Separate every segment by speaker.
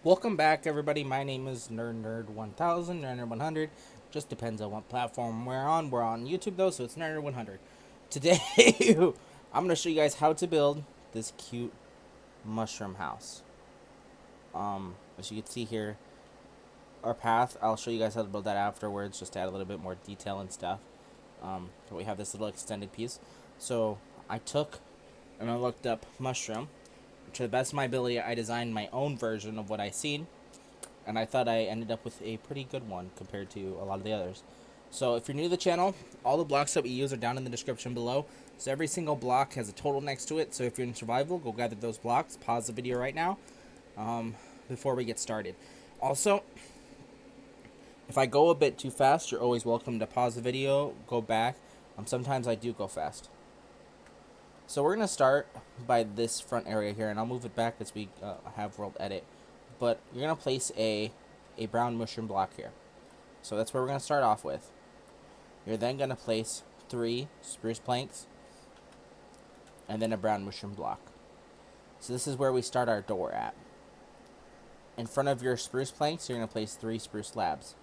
Speaker 1: Welcome back, everybody. My name is Nerd1000, Nerd100. Just depends on what platform we're on. We're on YouTube though, so it's Nerd100. Today, I'm gonna show you guys how to build this cute mushroom house. As you can see here, our path. I'll show you guys how to build that afterwards, just to add a little bit more detail and stuff. But we have this little extended piece. So I took and I looked up mushroom. To the best of my ability, I designed my own version of what I seen, and I thought I ended up with a pretty good one compared to a lot of the others. So if you're new to the channel, all the blocks that we use are down in the description below. So every single block has a total next to it. So if you're in survival, go gather those blocks. Pause the video right now before we get started. Also, if I go a bit too fast, you're always welcome to pause the video, go back. Sometimes I do go fast. So we're going to start by this front area here, and I'll move it back as we have world edit. But you're going to place a brown mushroom block here. So that's where we're going to start off with. You're then going to place 3 spruce planks, and then a brown mushroom block. So this is where we start our door at. In front of your spruce planks, you're going to place 3 spruce slabs.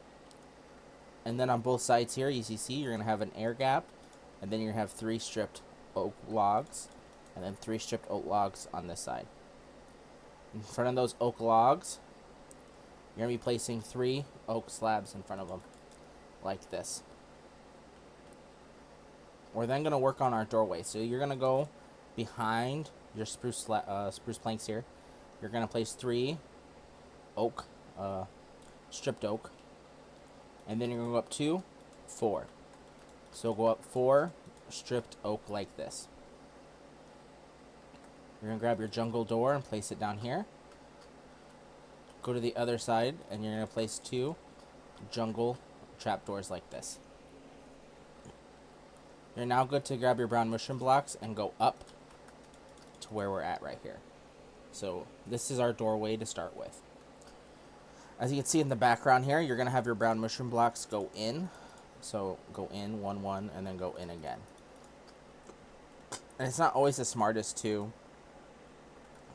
Speaker 1: And then on both sides here, as you see, you're going to have an air gap, and then you're going to have 3 stripped oak logs, and then 3 stripped oak logs on this side. In front of those oak logs, you're going to be placing 3 oak slabs in front of them, like this. We're then going to work on our doorway. So you're going to go behind your spruce planks here. You're going to place 3 oak, stripped oak, and then you're going to go up 2, 4. So go up 4 stripped oak like this. You're going to grab your jungle door and place it down here. Go to the other side and you're going to place 2 jungle trapdoors like this. You're now good to grab your brown mushroom blocks and go up to where we're at right here. So this is our doorway to start with. As you can see in the background here, you're going to have your brown mushroom blocks go in. So go in, 1, 1, and then go in again. And it's not always the smartest to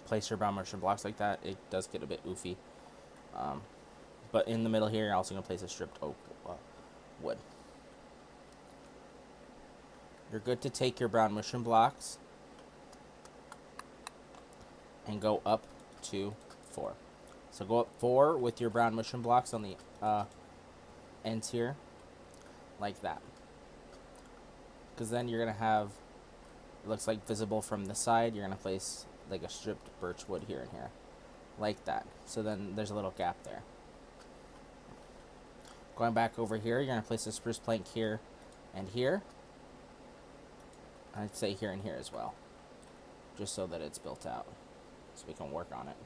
Speaker 1: place your brown mushroom blocks like that. It does get a bit oofy. But in the middle here, you're also going to place a stripped oak wood. You're good to take your brown mushroom blocks and go up to 4. So go up 4 with your brown mushroom blocks on the ends here, like that. Because then you're going to have, it looks like visible from the side, you're going to place like a stripped birch wood here and here, like that. So then there's a little gap there. Going back over here, you're going to place a spruce plank here and here. I'd say here and here as well, just so that it's built out, so we can work on it.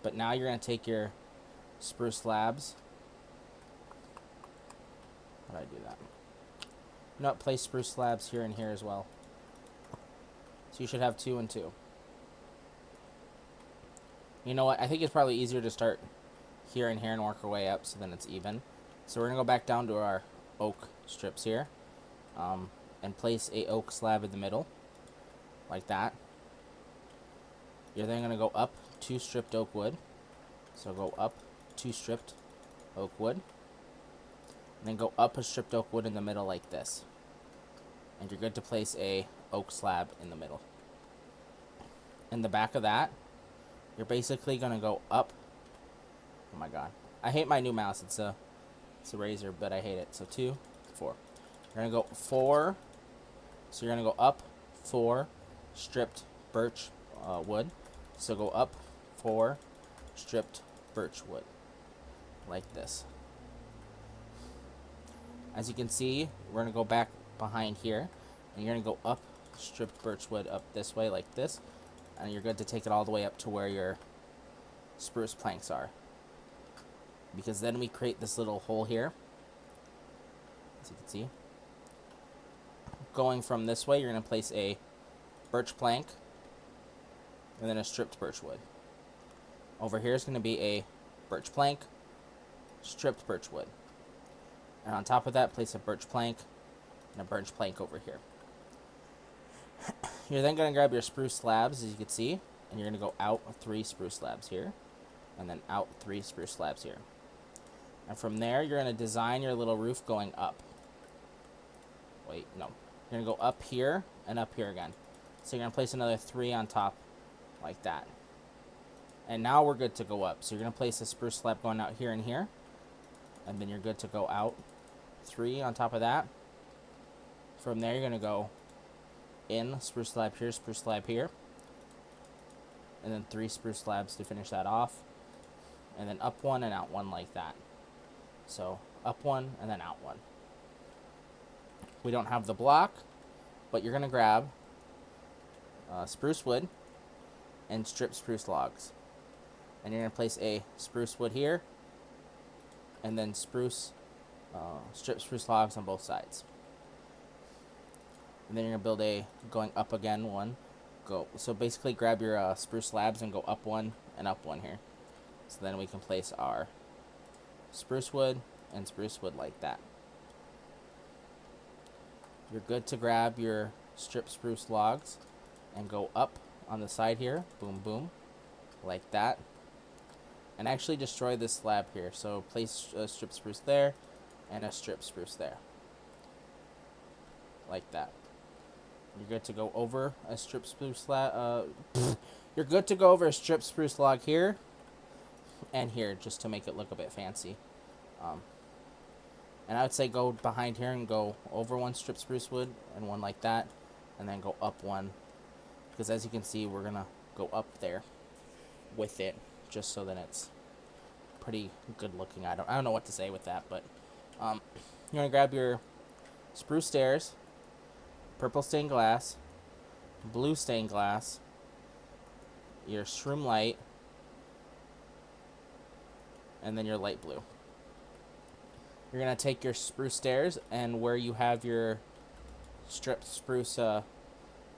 Speaker 1: But now you're going to take your spruce slabs. How did I do that? No, place spruce slabs here and here as well. So you should have 2 and 2. You know what? I think it's probably easier to start here and here and work our way up so then it's even. So we're going to go back down to our oak strips here. And place a oak slab in the middle, like that. You're then going to go up 2 stripped oak wood. So go up 2 stripped oak wood. And then go up a stripped oak wood in the middle like this. And you're good to place a oak slab in the middle. In the back of that, you're basically going to go up. Oh my god. I hate my new mouse. It's a Razer, but I hate it. So 2, 4. You're going to go 4. So you're going to go up 4 stripped birch wood. So go up 4 stripped birch wood, like this. As you can see, we're going to go back behind here, and you're going to go up stripped birch wood up this way like this, and you're good to take it all the way up to where your spruce planks are. Because then we create this little hole here, as you can see. Going from this way, you're going to place a birch plank and then a stripped birch wood. Over here is going to be a birch plank, stripped birch wood. And on top of that, place a birch plank and a birch plank over here. You're then going to grab your spruce slabs, as you can see, and you're going to go out 3 spruce slabs here. and then out 3 spruce slabs here. And from there, you're going to design your little roof going up. Wait, no. You're going to go up here and up here again. So you're going to place another 3 on top like that. And now we're good to go up. So you're going to place a spruce slab going out here and here. And then you're good to go out 3 on top of that. From there, you're going to go in, spruce slab here. And then 3 spruce slabs to finish that off. And then up 1 and out 1 like that. So up 1 and then out 1. We don't have the block, but you're going to grab spruce wood and strip spruce logs. And you're going to place a spruce wood here, and then strip spruce logs on both sides. And then you're going to build a going up again one. So basically grab your spruce slabs and go up 1 and up 1 here. So then we can place our spruce wood and spruce wood like that. You're good to grab your strip spruce logs and go up on the side here. Boom, boom. Like that. And actually destroy this slab here. So place a strip spruce there and a strip spruce there. Like that. You're good to go over a strip spruce slab. You're good to go over a strip spruce log here and here, just to make it look a bit fancy. And I would say go behind here and go over 1 strip spruce wood and 1 like that, and then go up 1, because as you can see, we're gonna go up there with it, just so that it's pretty good looking. I don't know what to say with that, but you're gonna grab your spruce stairs, purple stained glass, blue stained glass, your Shroomlight, and then your light blue. You're going to take your spruce stairs, and where you have your stripped spruce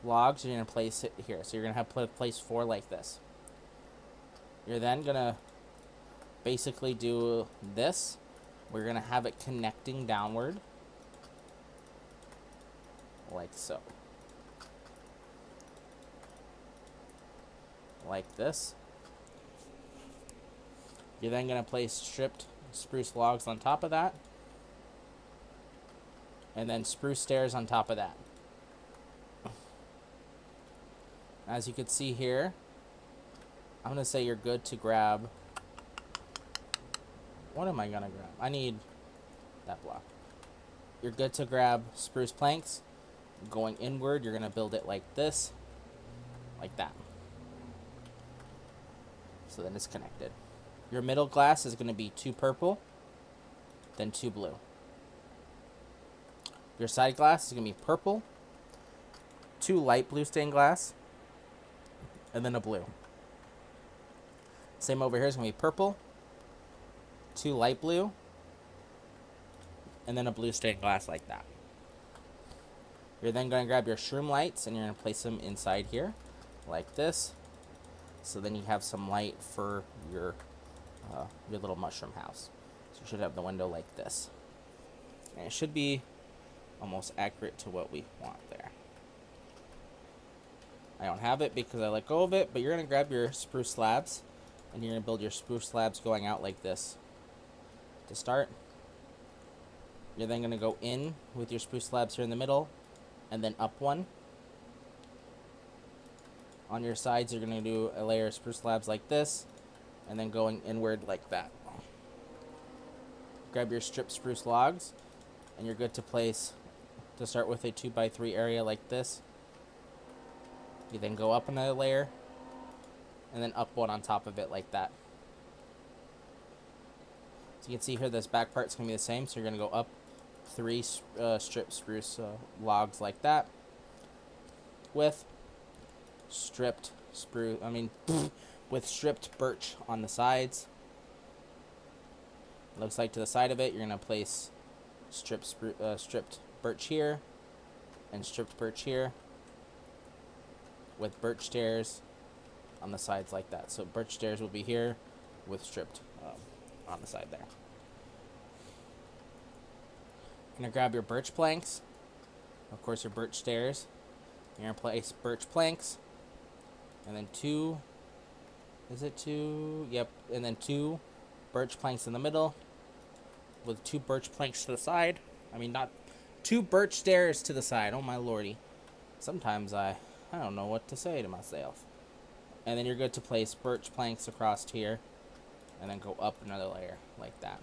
Speaker 1: logs, you're going to place it here. So you're going to have place 4 like this. You're then going to basically do this. We're going to have it connecting downward like so. Like this. You're then going to place stripped spruce logs on top of that, and then spruce stairs on top of that. As you can see here, I'm going to say you're good to grab, what am I going to grab? I need that block. You're good to grab spruce planks. Going inward, you're going to build it like this, like that. So then it's connected. Your middle glass is going to be 2 purple, then 2 blue. Your side glass is going to be purple, 2 light blue stained glass, and then a blue. Same over here is going to be purple, 2 light blue, and then a blue stained glass like that. You're then going to grab your Shroomlights and you're going to place them inside here, like this. So then you have some light for your little mushroom house. So you should have the window like this. And it should be almost accurate to what we want there. I don't have it because I let go of it, but you're going to grab your spruce slabs and you're going to build your spruce slabs going out like this. To start, you're then going to go in with your spruce slabs here in the middle and then up 1. On your sides, you're going to do a layer of spruce slabs like this, and then going inward like that. Grab your stripped spruce logs, and you're good to place, to start with a 2x3 area like this. You then go up another layer, and then up 1 on top of it like that. So you can see here this back part's going to be the same, so you're going to go up 3 stripped spruce logs like that, with stripped with stripped birch on the sides. Looks like to the side of it, you're going to place stripped birch here and stripped birch here, with birch stairs on the sides like that. So birch stairs will be here with stripped on the side there. You're going to grab your birch planks, of course your birch stairs. You're going to place birch planks, and then 2 Is it 2? Yep. And then 2 birch planks in the middle with 2 birch planks to the side. I mean, not 2 birch stairs to the side. Oh my lordy. Sometimes I don't know what to say to myself. And then you're good to place birch planks across here and then go up another layer like that.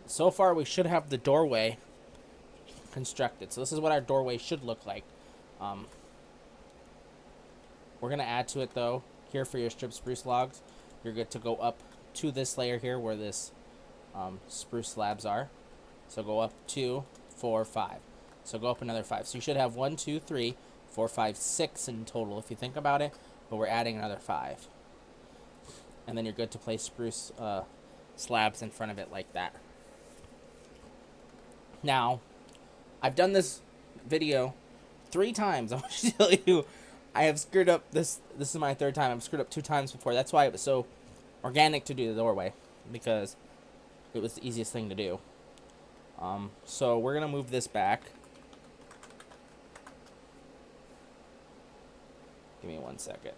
Speaker 1: So far we should have the doorway constructed. So this is what our doorway should look like. We're going to add to it though. Here for your strip spruce logs, you're good to go up to this layer here where this spruce slabs are. So go up 2, 4, 5. So go up another 5. So you should have 1, 2, 3, 4, 5, 6 in total if you think about it. But we're adding another 5. And then you're good to place spruce slabs in front of it like that. Now, I've done this video 3 times. I want to tell you, I have screwed up this. This is my 3rd time. I've screwed up 2 times before. That's why it was so organic to do the doorway, because it was the easiest thing to do. So we're gonna move this back. Give me 1 second.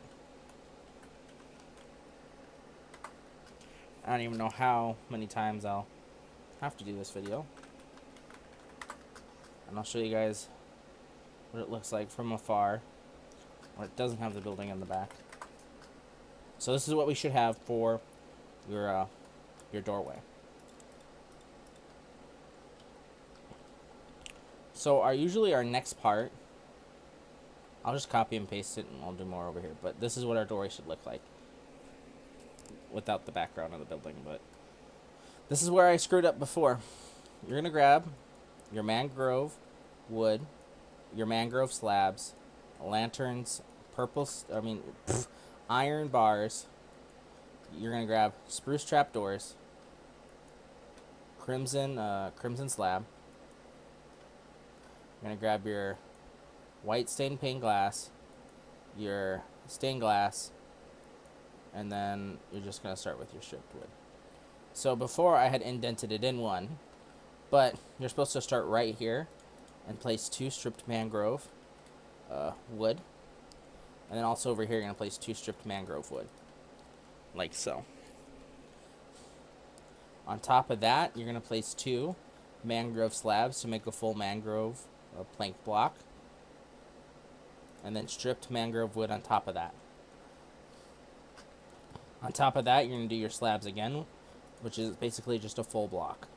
Speaker 1: I don't even know how many times I'll have to do this video. And I'll show you guys what it looks like from afar, when it doesn't have the building in the back. So this is what we should have for your doorway. So usually our next part, I'll just copy and paste it and I'll do more over here. But this is what our doorway should look like without the background of the building. But this is where I screwed up before. You're going to grab your mangrove wood, your mangrove slabs, lanterns, iron bars. You're going to grab spruce trapdoors, crimson slab. You're going to grab your white stained pane glass, your stained glass, and then you're just going to start with your stripped wood. So before I had indented it in one, but you're supposed to start right here and place 2 stripped mangrove wood. And then also over here you're going to place 2 stripped mangrove wood, like so. On top of that, you're going to place 2 mangrove slabs to make a full mangrove plank block. And then stripped mangrove wood on top of that. On top of that, you're going to do your slabs again, which is basically just a full block.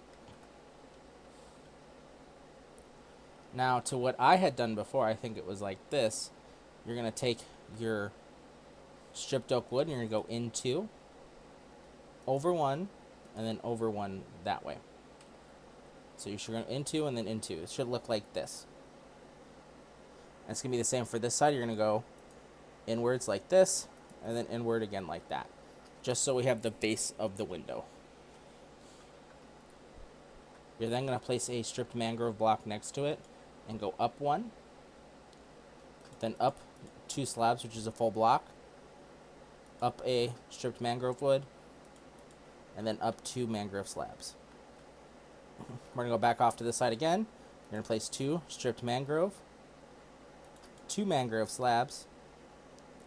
Speaker 1: Now, to what I had done before, I think it was like this. You're going to take your stripped oak wood and you're going to go into, over one, and then over one that way. So you should go into and then into. It should look like this. And it's going to be the same for this side. You're going to go inwards like this, and then inward again like that, just so we have the base of the window. You're then going to place a stripped mangrove block next to it and go up one, then up 2 slabs, which is a full block, up a stripped mangrove wood, and then up 2 mangrove slabs. We're going to go back off to this side again. You're going to place 2 stripped mangrove, 2 mangrove slabs,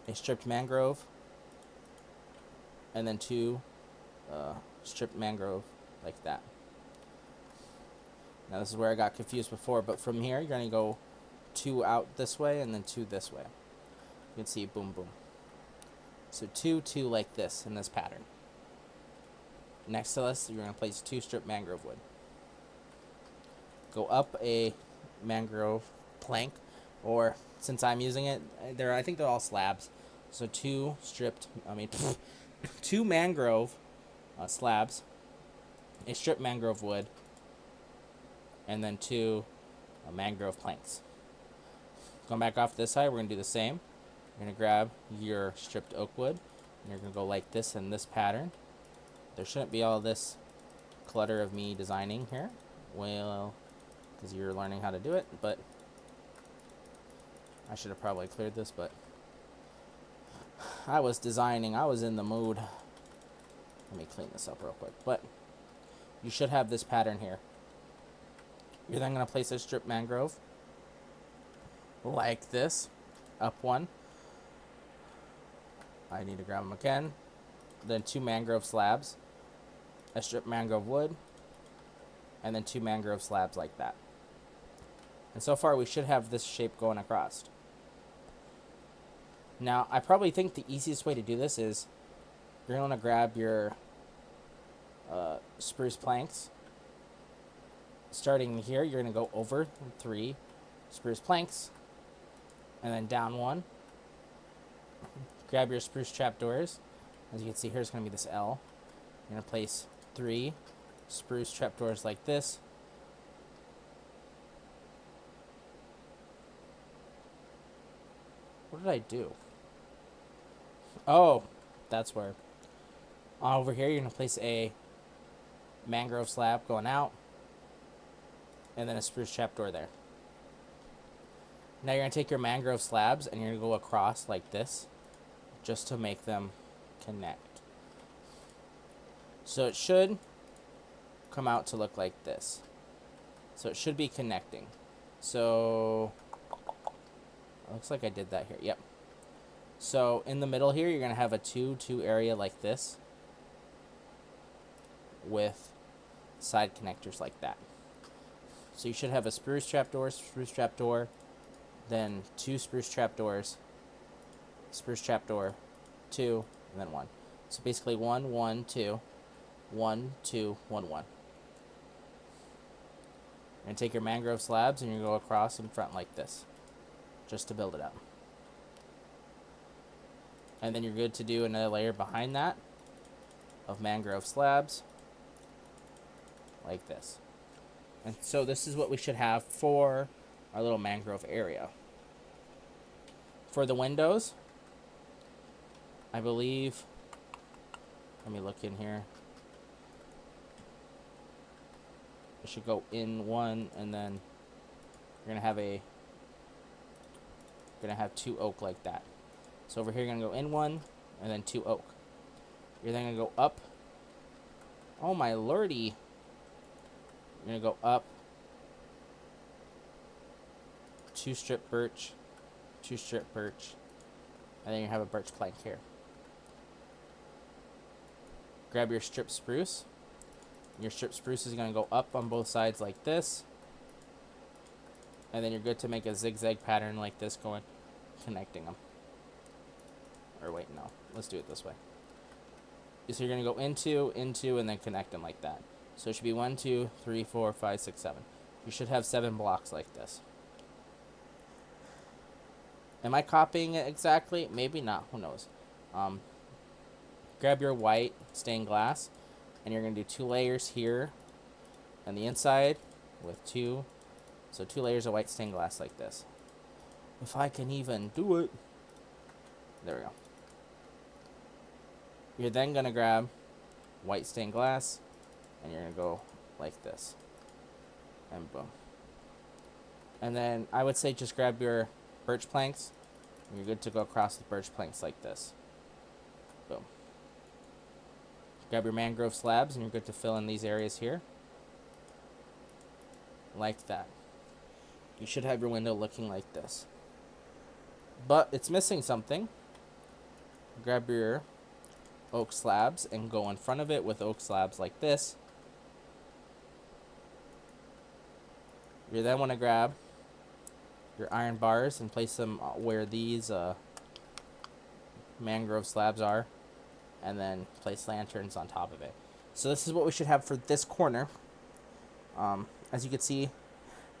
Speaker 1: a stripped mangrove, and then 2 stripped mangrove like that. Now this is where I got confused before, but from here you're going to go 2 out this way and then 2 this way. You can see boom, boom. So 2, 2 like this in this pattern. Next to this, you're going to place 2 stripped mangrove wood. Go up a mangrove plank, or since I'm using it, I think they're all slabs. So 2 mangrove slabs, a stripped mangrove wood, and then 2 mangrove planks. Going back off this side, we're going to do the same. You're going to grab your stripped oak wood, and you're going to go like this in this pattern. There shouldn't be all this clutter of me designing here, well, because you're learning how to do it, but I should have probably cleared this, but I was designing, I was in the mood. Let me clean this up real quick, but you should have this pattern here. You're then going to place a stripped mangrove like this, up one, I need to grab them again. Then 2 mangrove slabs, a strip mangrove wood, and then 2 mangrove slabs like that. And so far we should have this shape going across. Now, I probably think the easiest way to do this is you're going to grab your spruce planks. Starting here, you're going to go over 3 spruce planks, and then down 1. Grab your spruce trapdoors. As you can see, here's going to be this L. You're going to place 3 spruce trapdoors like this. What did I do? Oh, that's where. Over here, you're going to place a mangrove slab going out, and then a spruce trapdoor there. Now you're going to take your mangrove slabs and you're going to go across like this, just to make them connect. So it should come out to look like this. So it should be connecting. So it looks like I did that here. Yep. So in the middle here, you're going to have a 2-2 area like this with side connectors like that. So you should have a spruce trapdoor, then 2 spruce trapdoors, spruce trapdoor, 2, and then 1. So basically 1, 1, 2, 1, 2, 1, 1. You're going to take your mangrove slabs and you're going to go across in front like this, just to build it up. And then you're good to do another layer behind that of mangrove slabs, like this. And so this is what we should have for our little mangrove area. For the windows, I believe, let me look in here. It should go in 1, and then you're gonna have 2 oak like that. So over here, you're gonna go in 1, and then 2 oak. You're then gonna go up. Oh my lordy! You're gonna go up 2 strip birch, 2 strip birch, and then you have a birch plank here. Grab your strip spruce. Your strip spruce is going to go up on both sides like this. And then you're good to make a zigzag pattern like this going, connecting them. Or wait, no. Let's do it this way. So you're going to go into, and then connect them like that. So it should be 1, 2, 3, 4, 5, 6, 7. You should have 7 blocks like this. Am I copying it exactly? Maybe not. Who knows? Grab your white stained glass, and you're going to do 2 layers here on the inside with 2. So 2 layers of white stained glass like this. If I can even do it. There we go. You're then going to grab white stained glass, and you're going to go like this. And boom. And then I would say just grab your birch planks, and you're good to go across the birch planks like this. Boom. Grab your mangrove slabs, and you're good to fill in these areas here. Like that. You should have your window looking like this. But it's missing something. Grab your oak slabs and go in front of it with oak slabs like this. You then want to grab your iron bars and place them where these mangrove slabs are, and then place lanterns on top of it. So this is what we should have for this corner. As you can see,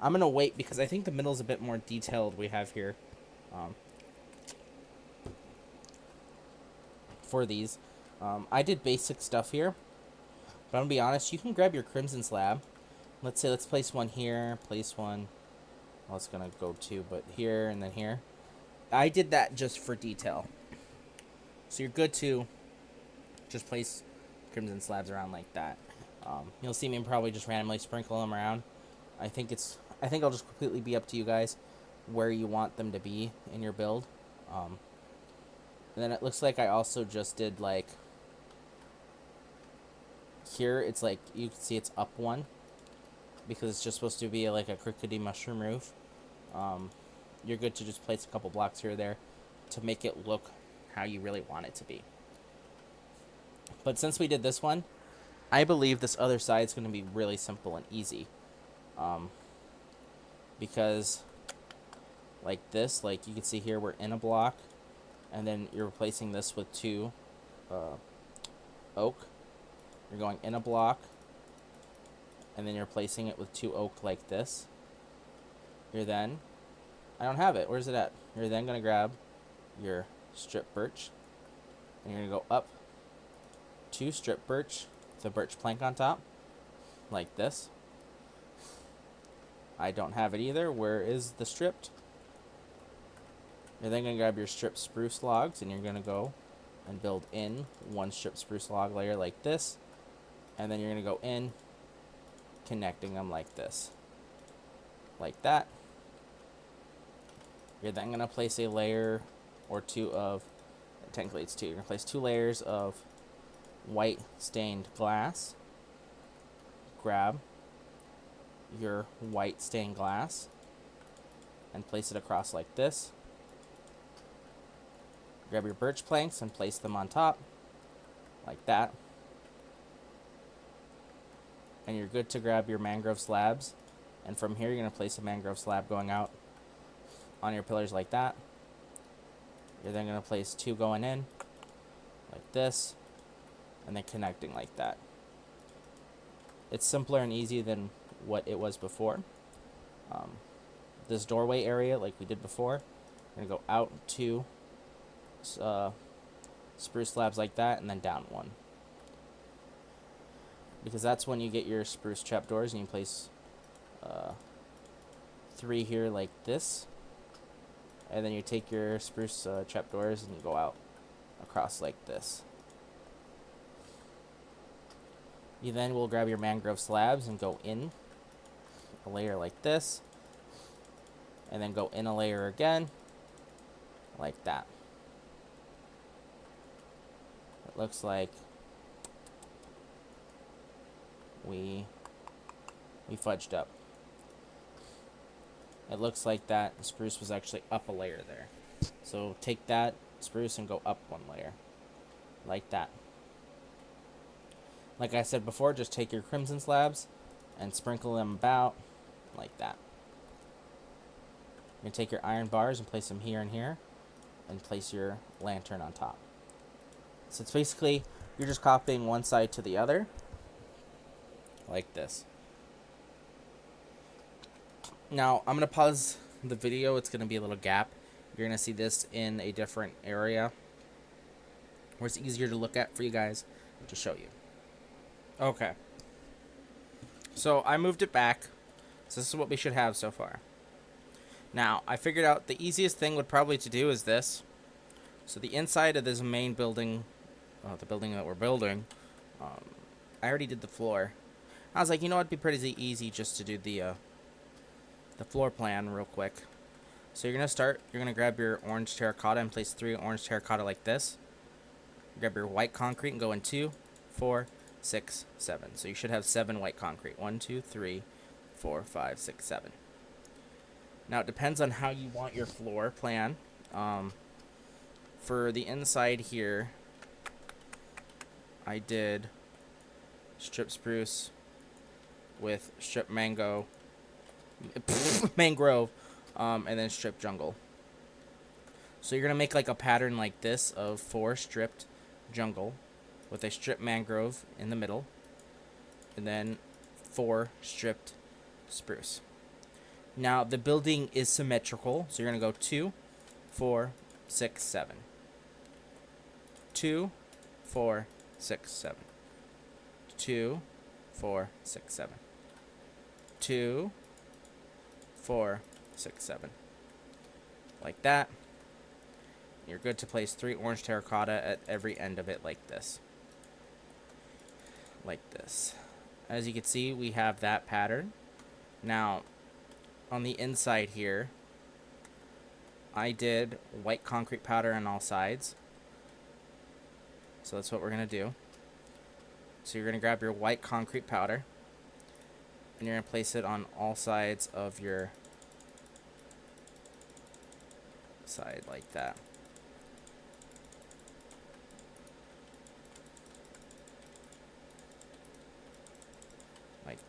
Speaker 1: I'm going to wait because I think the middle is a bit more detailed we have here for these. I did basic stuff here, but I'm going to be honest, you can grab your crimson slab. Let's place one here, place one, well, it's going to go 2, but here and then here. I did that just for detail. So you're good to just place crimson slabs around like that. You'll see me probably just randomly sprinkle them around. I think I'll just completely be up to you guys where you want them to be in your build. And then it looks like I also just did like here. It's like you can see it's up 1 because it's just supposed to be like a crickety mushroom roof. You're good to just place a couple blocks here or there to make it look how you really want it to be. But since we did this one, I believe this other side is going to be really simple and easy. Because like this, like you can see here, we're in a block, and then you're replacing this with 2 oak. You're going in a block, and then you're replacing it with 2 oak like this. You're then, I don't have it, where's it at? You're then going to grab your strip birch, and you're going to go up 2 strip birch with a birch plank on top, like this. I don't have it either. Where is the stripped? You're then going to grab your stripped spruce logs, and you're going to go and build in 1 stripped spruce log layer like this, and then you're going to go in, connecting them like this, like that. You're then going to place a layer or 2 of, technically it's 2, you're going to place 2 layers of white stained glass. Grab your white stained glass and place it across like this. Grab your birch planks and place them on top like that. And you're good to grab your mangrove slabs, and from here you're going to place a mangrove slab going out on your pillars like that. You're then going to place 2 going in like this, and then connecting like that. It's simpler and easier than what it was before. This doorway area, like we did before, we're going to go out 2 spruce slabs like that, and then down 1. Because that's when you get your spruce trapdoors, and you place 3 here like this. And then you take your spruce trapdoors and you go out across like this. You then will grab your mangrove slabs and go in a layer like this, and then go in a layer again like that. It looks like we fudged up. It looks like that spruce was actually up a layer there. So take that spruce and go up 1 layer like that. Like I said before, just take your crimson slabs and sprinkle them about like that. You take your iron bars and place them here and here, and place your lantern on top. So it's basically, you're just copying one side to the other like this. Now I'm going to pause the video. It's going to be a little gap. You're going to see this in a different area where it's easier to look at for you guys to show you. Okay. So I moved it back. So this is what we should have so far. Now, I figured out the easiest thing would probably to do is this. So the inside of this main building, the building that we're building, I already did the floor. I was like, you know, it'd be pretty easy just to do the floor plan real quick. So you're going to grab your orange terracotta and place 3 orange terracotta like this. Grab your white concrete and go in 2, 4, 6, 7. So you should have 7 white concrete. 1, 2, 3, 4, 5, 6, 7. Now it depends on how you want your floor plan. For the inside here, I did strip spruce with strip mangrove, and then strip jungle. So you're going to make like a pattern like this of 4 stripped jungle with a strip mangrove in the middle, and then 4 stripped spruce. Now the building is symmetrical, so you're going to go 2, 4, 6, 7. 2, 4, 6, 7. 2, 4, 6, 7. 2, 4, 6, 7. Like that. You're good to place 3 orange terracotta at every end of it like this. Like this. As you can see, we have that pattern. Now, on the inside here, I did white concrete powder on all sides. So that's what we're going to do. So you're going to grab your white concrete powder, and you're going to place it on all sides of your side like that.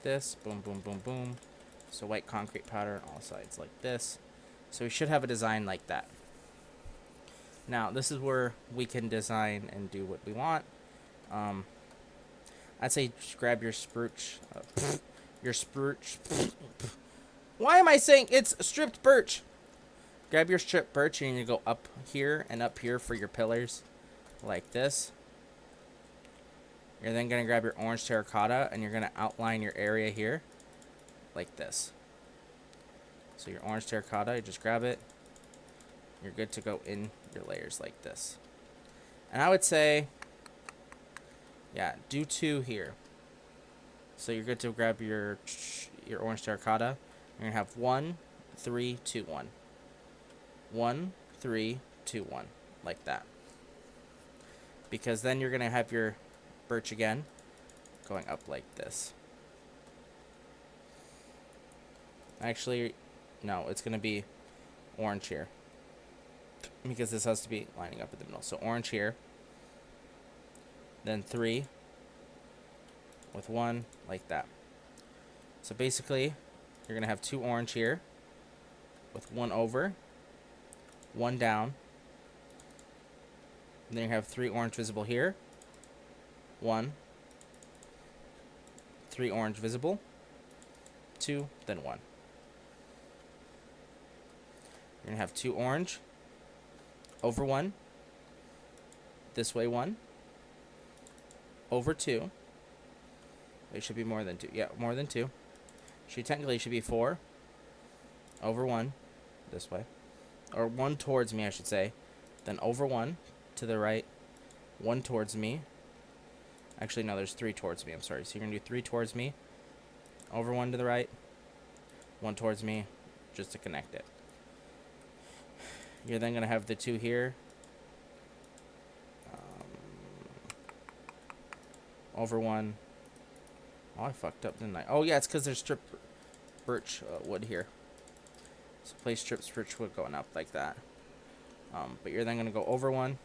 Speaker 1: this. Boom, boom, boom, boom. So white concrete powder on all sides like this. So we should have a design like that. Now, this is where we can design and do what we want. I'd say just grab your spruce. Why am I saying it's stripped birch? Grab your stripped birch and you go up here and up here for your pillars, like this. You're then going to grab your orange terracotta and you're going to outline your area here, like this. So your orange terracotta, you just grab it. You're good to go in your layers like this. And I would say, yeah, do 2 here. So you're good to grab your orange terracotta. You're going to have 1, 3, 2, 1. 1, 3, 2, 1. Like that. Because then you're going to have your birch again going up like this. Actually, no, it's going to be orange here. Because this has to be lining up in the middle. So orange here. Then 3 with 1 like that. So basically, you're going to have 2 orange here with 1 over, 1 down. And then you have 3 orange visible here. 1, 3 orange visible, 2, then 1. You're going to have 2 orange, over 1, this way 1, over 2. It should be more than 2. Yeah, more than 2. Technically should be 4, over 1, this way. Or 1 towards me, I should say. Then over 1 to the right, 1 towards me. Actually, no, there's 3 towards me. I'm sorry. So you're going to do 3 towards me, over 1 to the right, 1 towards me, just to connect it. You're then going to have the 2 here. Over 1. Oh, I fucked up, didn't I? Oh, yeah, it's because there's stripped birch wood here. So place stripped birch wood going up like that. But you're then going to go over 1,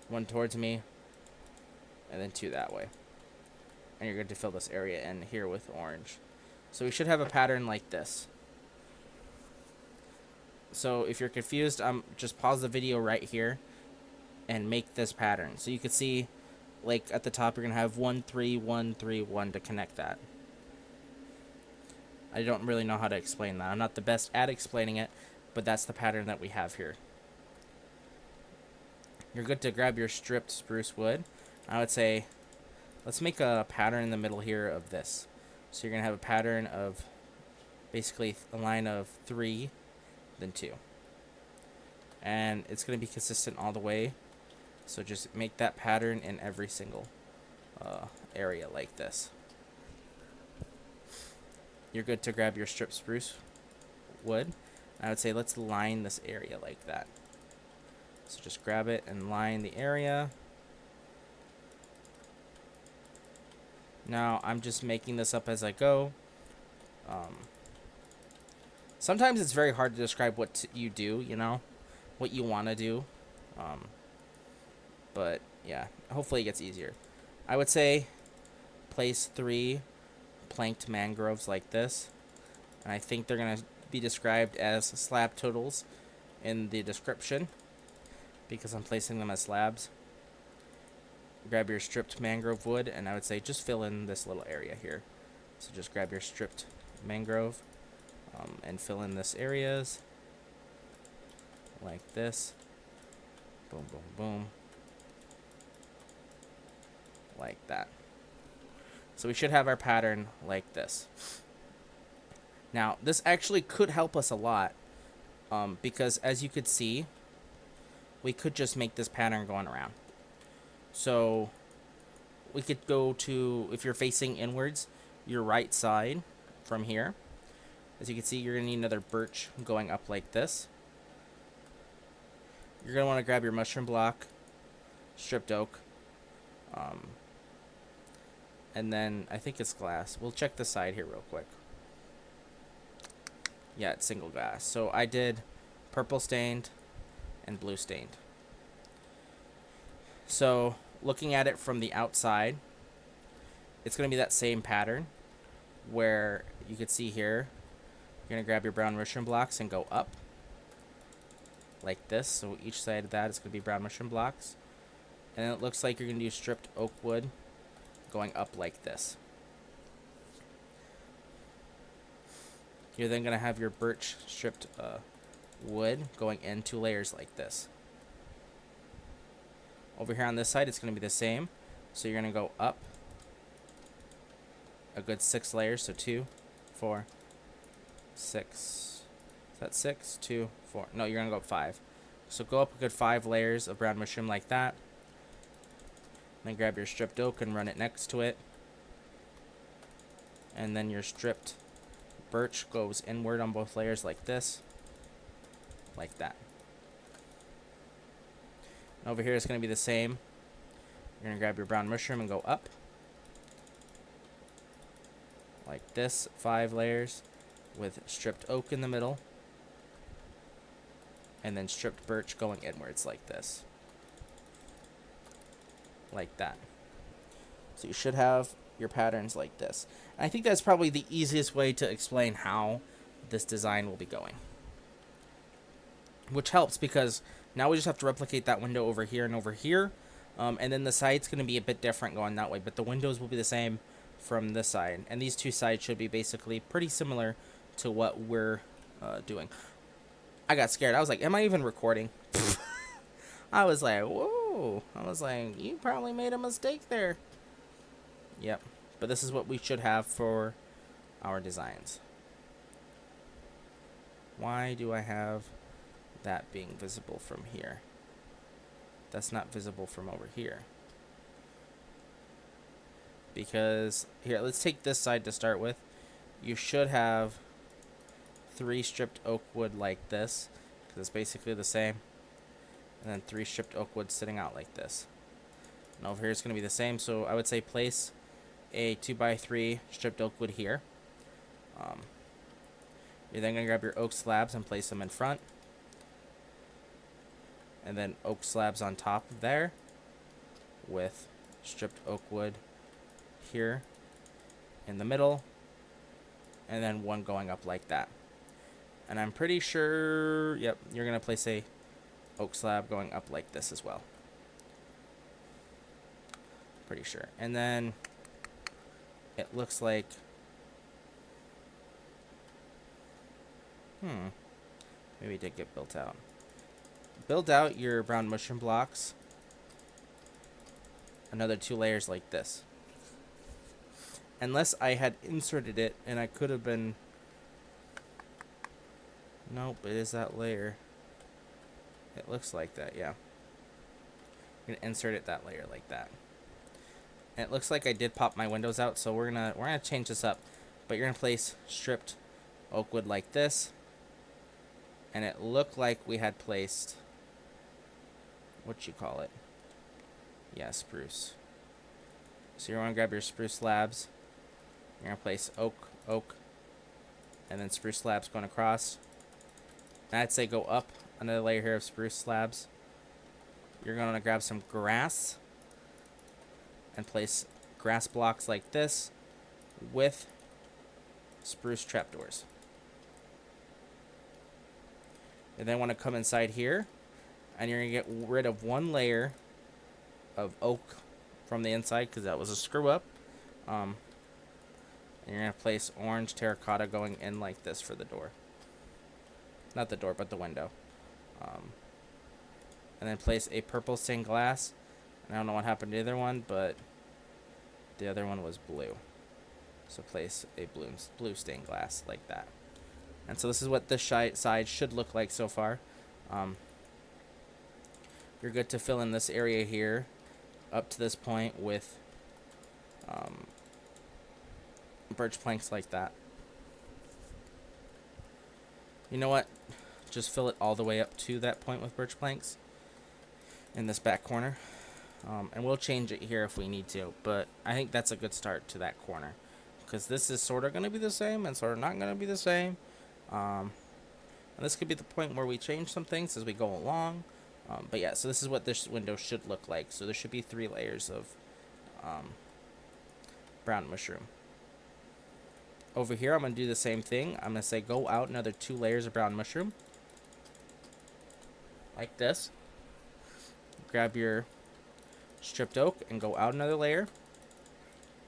Speaker 1: 1 towards me, and then 2 that way. And you're good to fill this area in here with orange. So we should have a pattern like this. So if you're confused, just pause the video right here and make this pattern. So you can see, like at the top, you're going to have 1, 3, 1, 3, 1 to connect that. I don't really know how to explain that. I'm not the best at explaining it, but that's the pattern that we have here. You're good to grab your stripped spruce wood. I would say, let's make a pattern in the middle here of this. So you're going to have a pattern of basically a line of 3, then 2. And it's going to be consistent all the way. So just make that pattern in every single area like this. You're good to grab your stripped spruce wood. I would say let's line this area like that. So just grab it and line the area. Now I'm just making this up as I go. Sometimes it's very hard to describe what you do, you know, what you want to do. But yeah, hopefully it gets easier. I would say place 3 planked mangroves like this. And I think they're going to be described as slab totals in the description, because I'm placing them as slabs. Grab your stripped mangrove wood, and I would say just fill in this little area here. So just grab your stripped mangrove and fill in this areas like this. Boom, boom, boom. Like that. So we should have our pattern like this. Now, this actually could help us a lot, because as you could see, we could just make this pattern going around. So we could go to, if you're facing inwards, your right side from here. As you can see, you're going to need another birch going up like this. You're going to want to grab your mushroom block, stripped oak, and then I think it's glass. We'll check the side here real quick. Yeah, it's single glass. So I did purple stained and blue stained. So looking at it from the outside, it's going to be that same pattern. where you could see here, you're going to grab your brown mushroom blocks and go up like this. So each side of that is going to be brown mushroom blocks. And it looks like you're going to do stripped oak wood going up like this. You're then going to have your birch stripped wood going in 2 layers like this. Over here on this side, it's going to be the same. So you're going to go up a good 6 layers. So 2, 4, 6. Is that 6? 2, 4. No, you're going to go up 5. So go up a good 5 layers of brown mushroom like that. Then grab your stripped oak and run it next to it. And then your stripped birch goes inward on both layers like this. Like that. And over here it's going to be the same. You're going to grab your brown mushroom and go up. Like this, 5 layers with stripped oak in the middle. And then stripped birch going inwards like this. Like that. So you should have your patterns like this. And I think that's probably the easiest way to explain how this design will be going. Which helps because now we just have to replicate that window over here and over here. And then the side's going to be a bit different going that way. But the windows will be the same from this side. And these 2 sides should be basically pretty similar to what we're doing. I got scared. I was like, am I even recording? I was like, whoa. I was like, you probably made a mistake there. Yep. But this is what we should have for our designs. Why do I have that being visible from here? That's not visible from over here. Because, here, let's take this side to start with. You should have 3 stripped oak wood like this, because it's basically the same. And then 3 stripped oak wood sitting out like this. And over here it's going to be the same, so I would say place a 2x3 stripped oak wood here. You're then going to grab your oak slabs and place them in front. And then oak slabs on top of there with stripped oak wood here in the middle. And then one going up like that. And I'm pretty sure, yep, you're going to place a oak slab going up like this as well. Pretty sure. And then it looks like, maybe it did get built out. Build out your brown mushroom blocks another 2 layers like this. Unless I had inserted it and I could have been, nope, it is that layer. It looks like that, yeah. I'm gonna insert it that layer like that. And it looks like I did pop my windows out, so we're gonna change this up. But you're gonna place stripped oak wood like this. And it looked like we had placed, what you call it? Yeah, spruce. So you're gonna grab your spruce slabs. You're gonna place oak, and then spruce slabs going across. And I'd say go up another layer here of spruce slabs. You're gonna grab some grass and place grass blocks like this with spruce trapdoors. You then want to come inside here, and you're gonna get rid of 1 layer of oak from the inside because that was a screw up. And you're gonna place orange terracotta going in like this for the door. Not the door, but the window. And then place a purple stained glass. And I don't know what happened to the other one, but the other one was blue. So place a blue stained glass like that. And so this is what this side should look like so far. You're good to fill in this area here up to this point with birch planks like that. You know what? Just fill it all the way up to that point with birch planks in this back corner. And we'll change it here if we need to, but I think that's a good start to that corner because this is sort of going to be the same and sort of not going to be the same. And this could be the point where we change some things as we go along. But yeah, so this is what this window should look like. So there should be 3 layers of brown mushroom. over here, I'm going to do the same thing. I'm going to say go out another 2 layers of brown mushroom. Like this. Grab your stripped oak and go out another layer.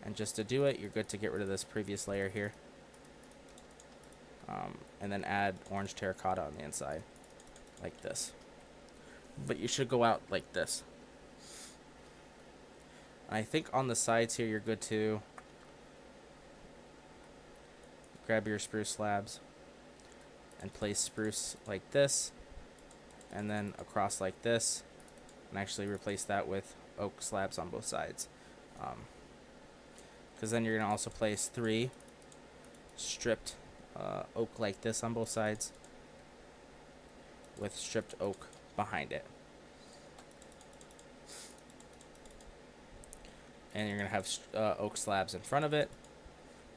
Speaker 1: And just to do it, you're good to get rid of this previous layer here. And then add orange terracotta on the inside. Like this. But you should go out like this. I think on the sides here, you're good to grab your spruce slabs and place spruce like this, and then across like this, and actually replace that with oak slabs on both sides. Because then you're going to also place 3 stripped oak like this on both sides with stripped oak behind it. And you're going to have oak slabs in front of it,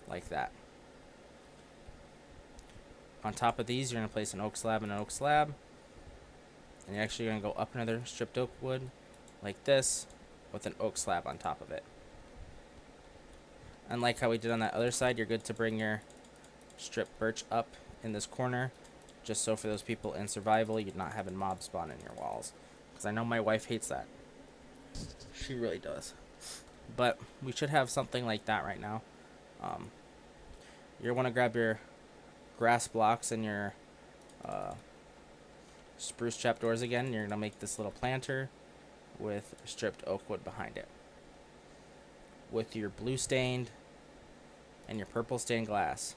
Speaker 1: like that. On top of these, you're going to place an oak slab and an oak slab. And you're actually going to go up another stripped oak wood, like this, with an oak slab on top of it. And like how we did on that other side, you're good to bring your stripped birch up in this corner, just so for those people in survival, you're not having mobs spawn in your walls. Because I know my wife hates that. She really does. But we should have something like that right now. You want to grab your grass blocks and your spruce trapdoors again. You're going to make this little planter with stripped oak wood behind it. With your blue stained and your purple stained glass.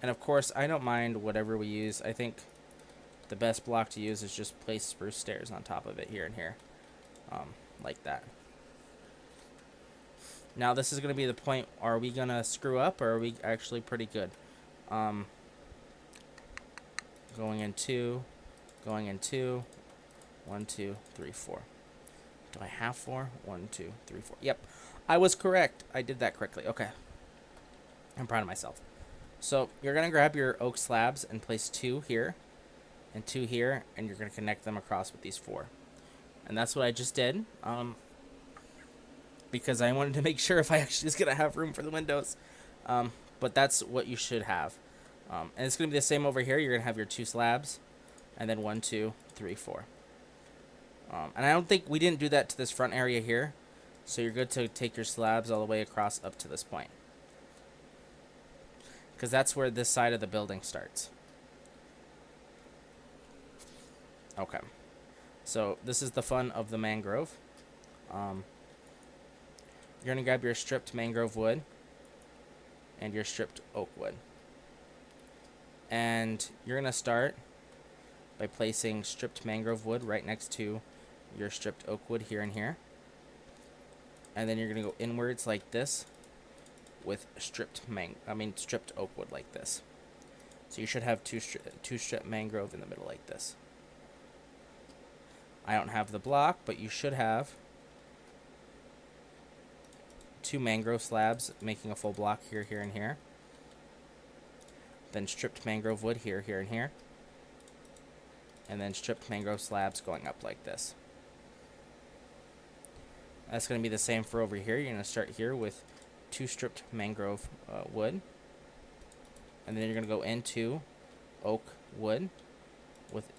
Speaker 1: And of course, I don't mind whatever we use. I think the best block to use is just place spruce stairs on top of it here and here. Like that. Now this is going to be the point, are we going to screw up or are we actually pretty good? Going in 2, going in 2, 1, 2, 3, 4. Do I have 4? 1, 2, 3, 4. Yep, I was correct. I did that correctly. Okay. I'm proud of myself. So you're going to grab your oak slabs and place 2 here and 2 here, and you're going to connect them across with these 4. And that's what I just did. Because I wanted to make sure if I actually was going to have room for the windows. But that's what you should have. And it's going to be the same over here. You're going to have your 2 slabs. And then 1, 2, 3, 4. And I don't think we didn't do that to this front area here. So you're good to take your slabs all the way across up to this point. Because that's where this side of the building starts. Okay. So this is the fun of the mangrove. You're going to grab your stripped mangrove wood and your stripped oak wood. And you're going to start by placing stripped mangrove wood right next to your stripped oak wood here and here. And then you're going to go inwards like this with stripped oak wood like this. So you should have two stripped mangrove in the middle like this. I don't have the block, but you should have 2 mangrove slabs making a full block here, here, and here. Then stripped mangrove wood here, here, and here. And then stripped mangrove slabs going up like this. That's going to be the same for over here. You're going to start here with 2 stripped mangrove wood. And then you're going to go into oak wood with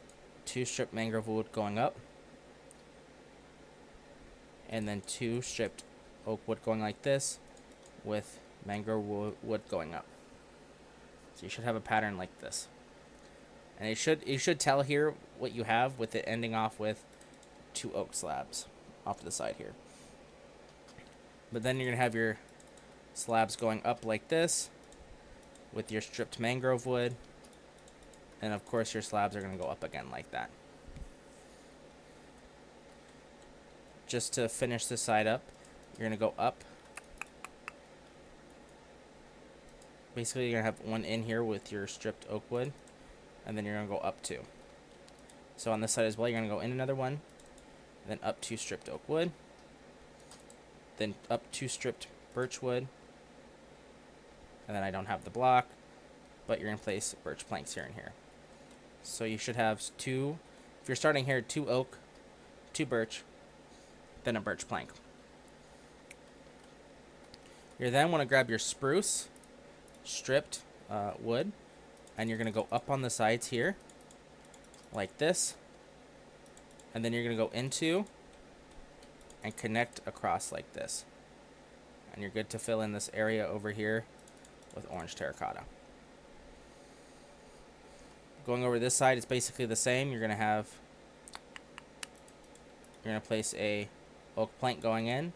Speaker 1: 2 stripped mangrove wood going up. And then 2 stripped oak wood going like this with mangrove wood going up. So you should have a pattern like this. And you should tell here what you have with it ending off with 2 oak slabs off to the side here. But then you're going to have your slabs going up like this with your stripped mangrove wood. And of course your slabs are going to go up again like that. Just to finish this side up, you're going to go up. Basically, you're going to have one in here with your stripped oak wood. And then you're going to go up 2. So on this side as well, you're going to go in another one. Then up 2 stripped oak wood. Then up 2 stripped birch wood. And then I don't have the block, but you're going to place birch planks here and here. So you should have 2, if you're starting here, 2 oak, 2 birch, then a birch plank. You then want to grab your spruce stripped wood, and you're going to go up on the sides here like this, and then you're going to go into and connect across like this, and you're good to fill in this area over here with orange terracotta. Going over this side, it's basically the same. You're going to place a oak plank going in,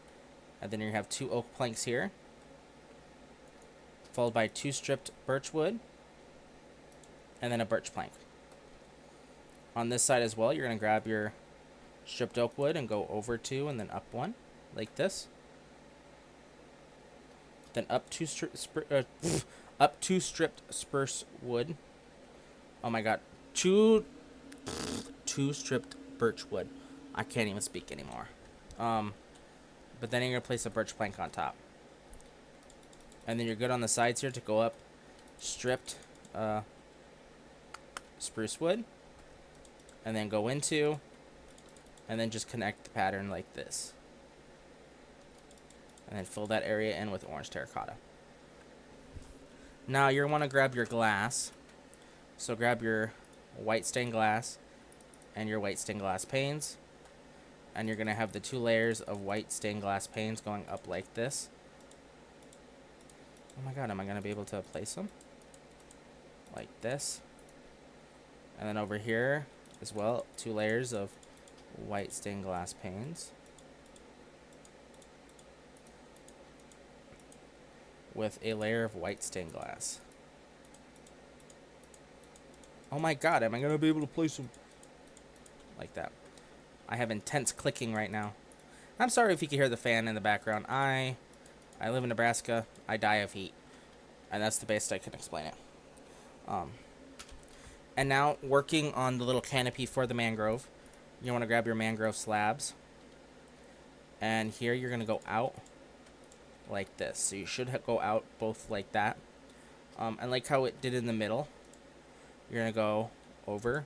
Speaker 1: and then you have 2 oak planks here, followed by 2 stripped birch wood, and then a birch plank. On this side as well, you're going to grab your stripped oak wood and go over 2 and then up 1, like this. Then up 2 stripped spruce wood. Oh my god, 2 stripped birch wood. I can't even speak anymore. But then you're going to place a birch plank on top. And then you're good on the sides here to go up stripped spruce wood. And then go into, and then just connect the pattern like this. And then fill that area in with orange terracotta. Now you're want to grab your glass. So grab your white stained glass and your white stained glass panes. And you're going to have the 2 layers of white stained glass panes going up like this. Oh my god, am I going to be able to place them? Like this. And then over here as well, 2 layers of white stained glass panes. With a layer of white stained glass. Oh my god, am I going to be able to place them? Like that. I have intense clicking right now. I'm sorry if you can hear the fan in the background. I live in Nebraska. I die of heat. And that's the best I can explain it. And now, working on the little canopy for the mangrove, you want to grab your mangrove slabs. And here you're going to go out like this. So you should go out both like that. And like how it did in the middle, you're going to go over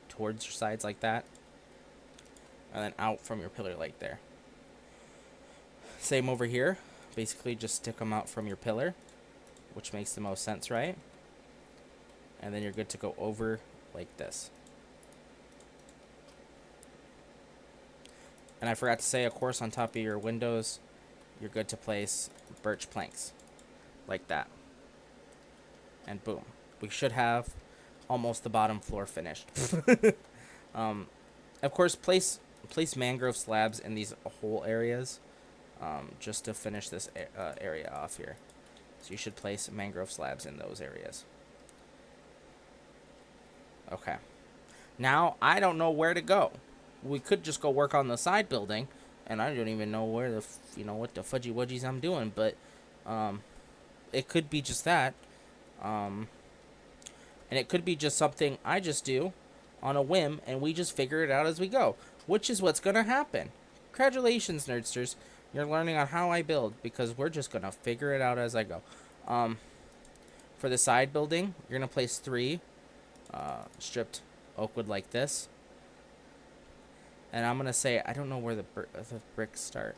Speaker 1: towards your sides like that. And then out from your pillar like there. Same over here. Basically just stick them out from your pillar, which makes the most sense, right? And then you're good to go over like this. And I forgot to say, of course, on top of your windows, you're good to place birch planks like that. And boom. We should have almost the bottom floor finished. Of course, place mangrove slabs in these whole areas just to finish this area off here. So you should place mangrove slabs in those areas. Okay. Now, I don't know where to go. We could just go work on the side building, and I don't even know where what the fudgy wudgies I'm doing, but it could be just that. And it could be just something I just do on a whim, and we just figure it out as we go, which is what's going to happen. Congratulations, nerdsters. You're learning on how I build, because we're just going to figure it out as I go. For the side building, you're going to place 3 stripped oak wood like this. And I'm going to say, I don't know where the bricks start.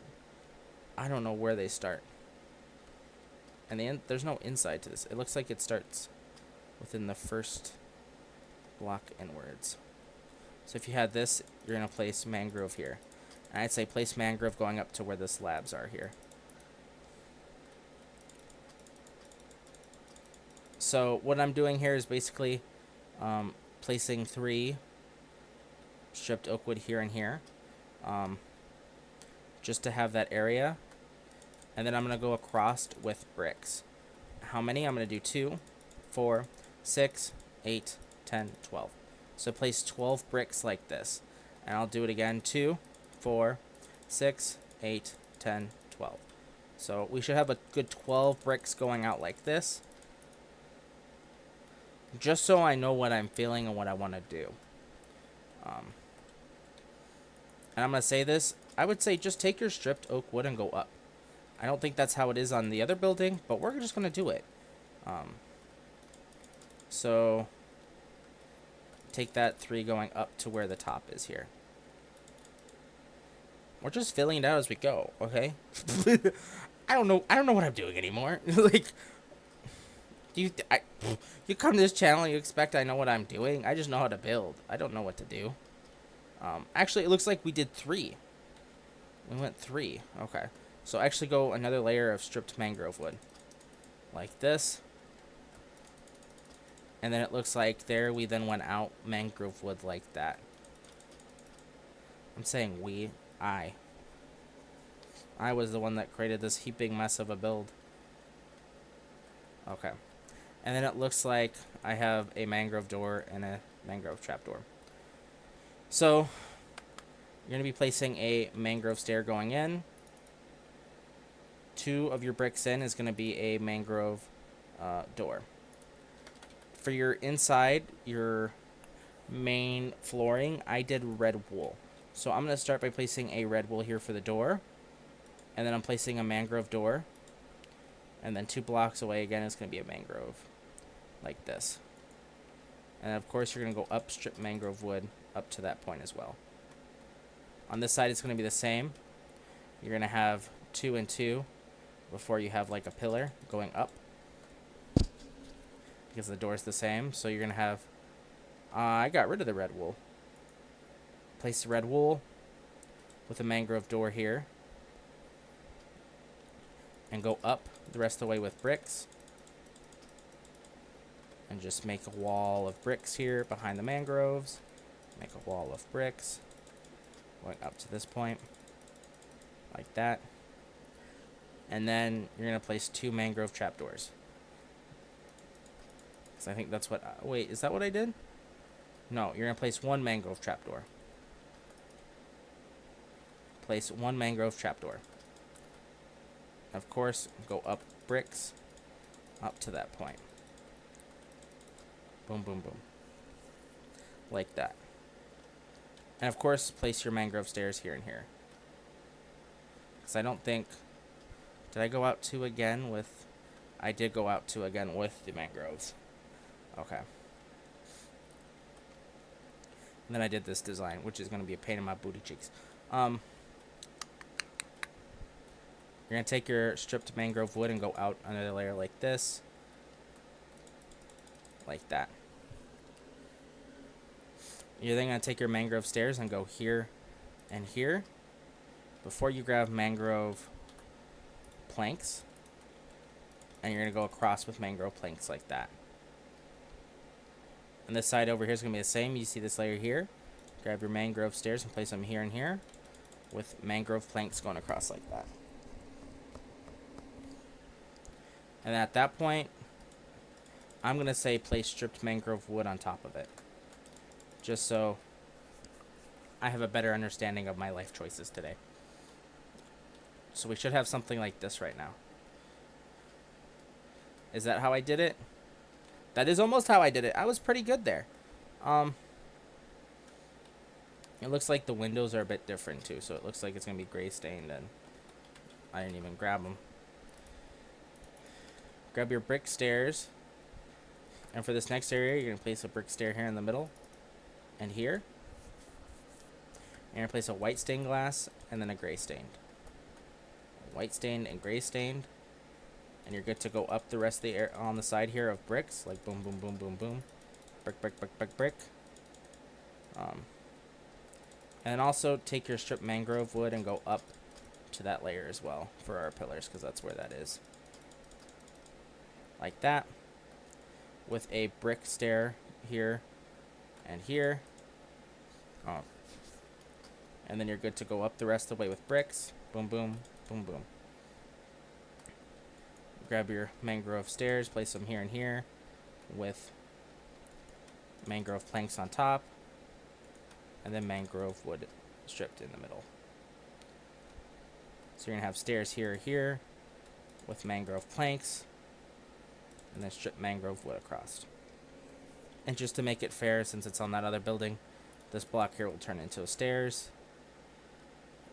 Speaker 1: I don't know where they start. And there's no inside to this. It looks like it starts within the first block inwards. So if you had this, you're going to place mangrove here. And I'd say place mangrove going up to where the slabs are here. So what I'm doing here is basically placing 3 stripped oak wood here and here, just to have that area. And then I'm going to go across with bricks. How many? I'm going to do 2, 4, 6, 8, 10, 12. So place 12 bricks like this. And I'll do it again. 2, 4, 6, 8, 10, 12. So we should have a good 12 bricks going out like this. Just so I know what I'm feeling and what I want to do. And I'm going to say this. I would say just take your stripped oak wood and go up. I don't think that's how it is on the other building, but we're just going to do it. So take that 3 going up to where the top is here. We're just filling it out as we go, okay? I don't know what I'm doing anymore. Like, You come to this channel and you expect I know what I'm doing? I just know how to build. I don't know what to do. Actually, it looks like we did 3. We went 3. Okay. So actually go another layer of stripped mangrove wood. Like this. And then it looks like there we then went out mangrove wood like that. I'm saying we. I was the one that created this heaping mess of a build. Okay. And then it looks like I have a mangrove door and a mangrove trapdoor. So you're going to be placing a mangrove stair going in. 2 of your bricks in is going to be a mangrove door. For your inside, your main flooring, I did red wool. So I'm going to start by placing a red wool here for the door. And then I'm placing a mangrove door. And then 2 blocks away again is going to be a mangrove. Like this. And of course you're going to go up strip mangrove wood up to that point as well. On this side it's going to be the same. You're going to have 2 and 2 before you have like a pillar going up. Because the door's the same. So you're going to have... I got rid of the red wool. Place the red wool with a mangrove door here. And go up the rest of the way with bricks. And just make a wall of bricks here behind the mangroves. Make a wall of bricks. Going up to this point. Like that. And then you're going to place 2 mangrove trapdoors. Because I think that's what... wait, is that what I did? No, you're going to place 1 mangrove trapdoor. Place 1 mangrove trapdoor. Of course, go up bricks up to that point. Boom, boom, boom. Like that. And of course, place your mangrove stairs here and here. Because I don't think... did I go out 2 again with... I did go out 2 again with the mangroves. Okay. And then I did this design, which is going to be a pain in my booty cheeks. You're going to take your stripped mangrove wood and go out another layer like this. Like that. You're then going to take your mangrove stairs and go here and here. Before you grab mangrove planks. And you're going to go across with mangrove planks like that. And this side over here is going to be the same. You see this layer here. Grab your mangrove stairs and place them here and here. With mangrove planks going across like that. And at that point, I'm going to say place stripped mangrove wood on top of it. Just so I have a better understanding of my life choices today. So we should have something like this right now. Is that how I did it? That is almost how I did it. I was pretty good there. It looks like the windows are a bit different too. So it looks like it's going to be gray stained, and I didn't even grab them. Grab your brick stairs. And for this next area, you're going to place a brick stair here in the middle. And here. And you're going to place a white stained glass and then a gray stained. White stained and gray stained. And you're good to go up the rest of the air on the side here of bricks. Like boom, boom, boom, boom, boom. Brick, brick, brick, brick, brick. And then also take your stripped mangrove wood and go up to that layer as well for our pillars, because that's where that is. Like that. With a brick stair here and here. And then you're good to go up the rest of the way with bricks. Boom, boom, boom, boom. Grab your mangrove stairs, place them here and here with mangrove planks on top, and then mangrove wood stripped in the middle. So you're going to have stairs here, here with mangrove planks, and then strip mangrove wood across. And just to make it fair, since it's on that other building, this block here will turn into stairs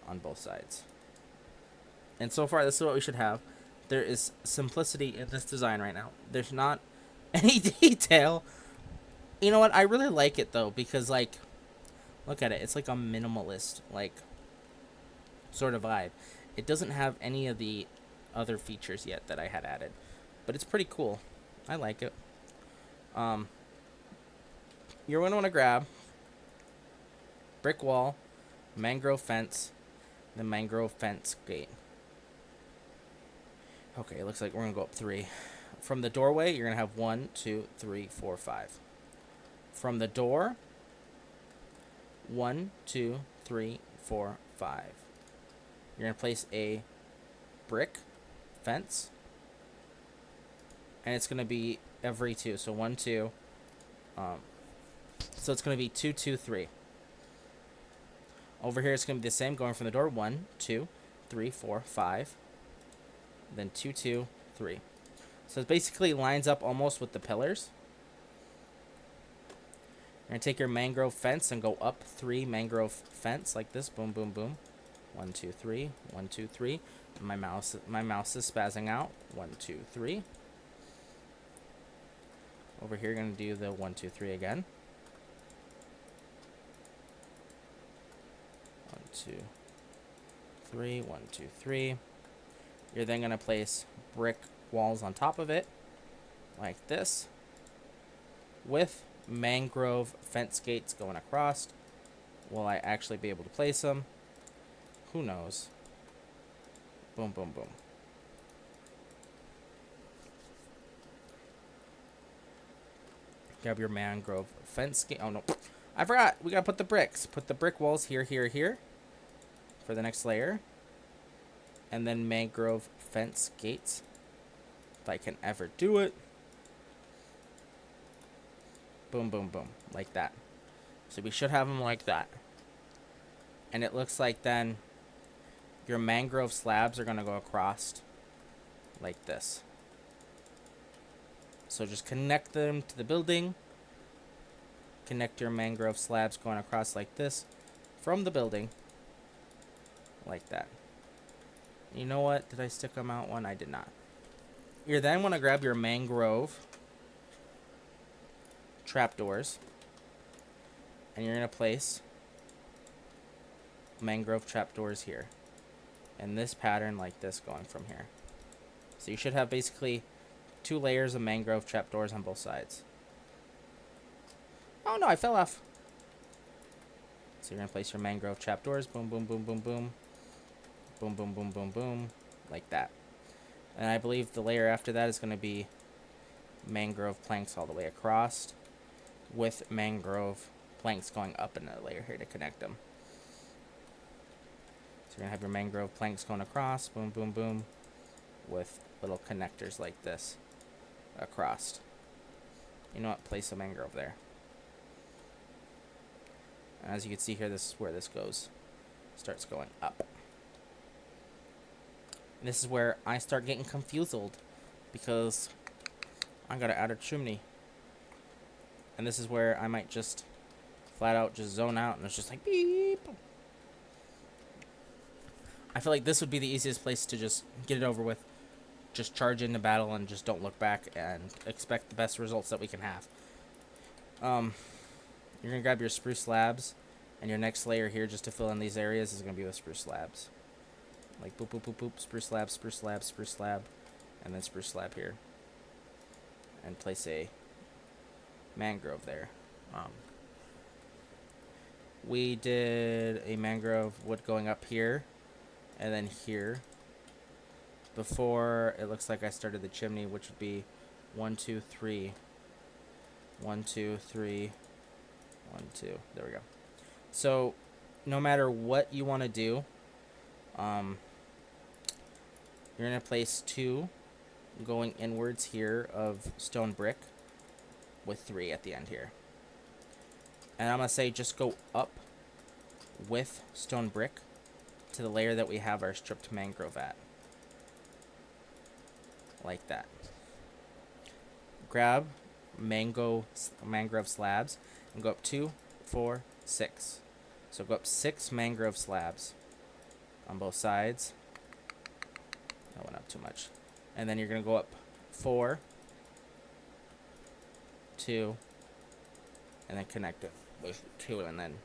Speaker 1: on both sides. And so far, this is what we should have. There is simplicity in this design right now. There's not any detail. You know what? I really like it, though, because, like, look at it. It's like a minimalist, like, sort of vibe. It doesn't have any of the other features yet that I had added. But it's pretty cool. I like it. You're going to want to grab brick wall, mangrove fence, the mangrove fence gate. Okay, it looks like we're going to go up 3. From the doorway, you're going to have 1, 2, 3, 4, 5. From the door, 1, 2, 3, 4, 5. You're going to place a brick fence, and it's going to be every 2. So 1, 2. So it's going to be 2, 2, 3. Over here, it's going to be the same, going from the door, 1, 2, 3, 4, 5. Then 2, 2, 3. So it basically lines up almost with the pillars. You're going to take your mangrove fence and go up 3 mangrove fence like this. Boom, boom, boom. 1, 2, 3. 1, 2, 3. My mouse is spazzing out. 1, 2, 3. Over here, you're going to do the 1, 2, 3 again. 1, 2, 3. 1, 2, 3. You're then going to place brick walls on top of it, like this, with mangrove fence gates going across. Will I actually be able to place them? Who knows? Boom, boom, boom. Grab your mangrove fence gate. Oh, no. I forgot. We got to put the bricks. Put the brick walls here, here, here for the next layer. And then mangrove fence gates. If I can ever do it. Boom, boom, boom. Like that. So we should have them like that. And it looks like then your mangrove slabs are going to go across like this. So just connect them to the building. Connect your mangrove slabs going across like this from the building. Like that. You know what? Did I stick them out one? I did not. You then want to grab your mangrove trapdoors. And you're going to place mangrove trapdoors here. In this pattern like this going from here. So you should have basically 2 layers of mangrove trapdoors on both sides. Oh no, I fell off. So you're going to place your mangrove trapdoors. Boom, boom, boom, boom, boom. Boom, boom, boom, boom, boom. Like that. And I believe the layer after that is going to be mangrove planks all the way across. With mangrove planks going up in a layer here to connect them. So you're going to have your mangrove planks going across. Boom, boom, boom. With little connectors like this. Across. You know what? Place a mangrove there. And as you can see here, this is where this goes. Starts going up. And this is where I start getting confused. Because I gotta add a chimney. And this is where I might just flat out just zone out. And it's just like beep. I feel like this would be the easiest place to just get it over with. Just charge into battle and just don't look back and expect the best results that we can have. You're going to grab your spruce slabs, and your next layer here just to fill in these areas is going to be with spruce slabs. Like boop, boop, boop, boop, spruce slab, spruce slab, spruce slab, and then spruce slab here. And place a mangrove there. We did a mangrove wood going up here, and then here. Before it looks like I started the chimney, which would be 1, 2, 3. 1, 2, 3. 1, 2. There we go. So, no matter what you want to do, you're going to place 2 going inwards here of stone brick with 3 at the end here. And I'm going to say just go up with stone brick to the layer that we have our stripped mangrove at. Like that. Grab mangrove slabs and go up 2, 4, 6. So go up 6 mangrove slabs on both sides. That went up too much. And then you're going to go up 4, 2, and then connect it with 2, and then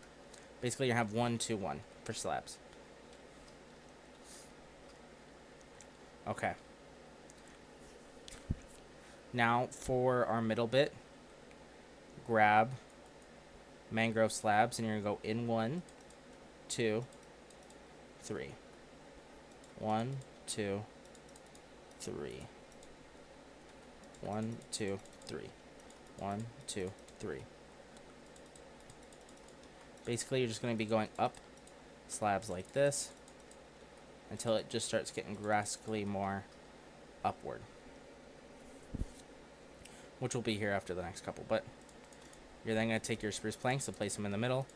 Speaker 1: basically you have 1, 2, 1 for slabs. Okay. Now for our middle bit, grab mangrove slabs, and you're going to go in 1, 2, 3. 1, 2, 3. 1, 2, 3. 1, 2, 3. Basically, you're just going to be going up slabs like this until it just starts getting graphically more upward, which will be here after the next couple. But you're then going to take your spruce planks and place them in the middle.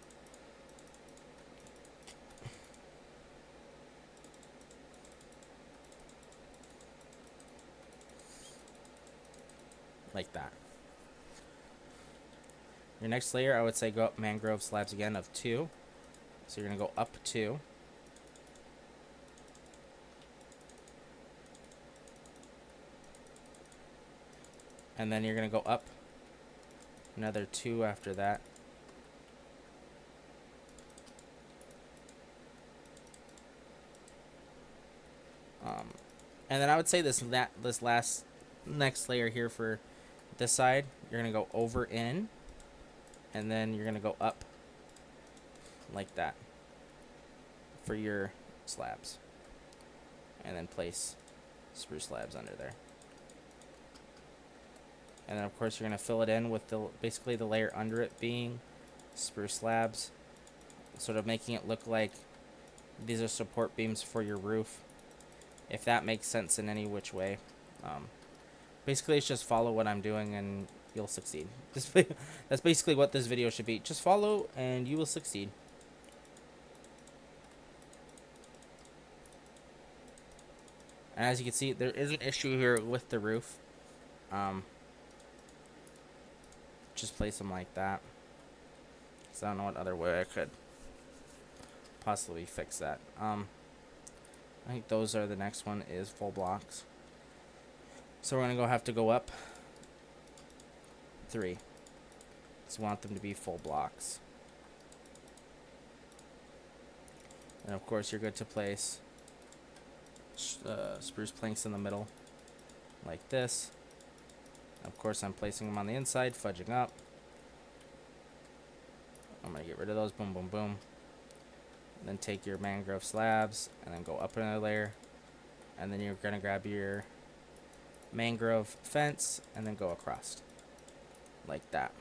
Speaker 1: Like that. Your next layer, I would say go up mangrove slabs again of 2. So you're going to go up 2. And then you're going to go up another 2 after that. And then I would say this last next layer here for this side, you're going to go over in, and then you're going to go up like that for your slabs. And then place spruce slabs under there. And then of course you're going to fill it in with basically the layer under it being spruce slabs, sort of making it look like these are support beams for your roof, if that makes sense in any which way. Basically it's just follow what I'm doing and you'll succeed. That's basically what this video should be. Just follow and you will succeed. And as you can see, there is an issue here with the roof. Just place them like that. So I don't know what other way I could possibly fix that. I think those are the next one is full blocks. So we're gonna have to go up 3. So we want them to be full blocks. And of course you're good to place spruce planks in the middle like this. Of course I'm placing them on the inside, fudging up. I'm gonna get rid of those, boom, boom, boom. And then take your mangrove slabs and then go up another layer. And then you're gonna grab your mangrove fence and then go across like that.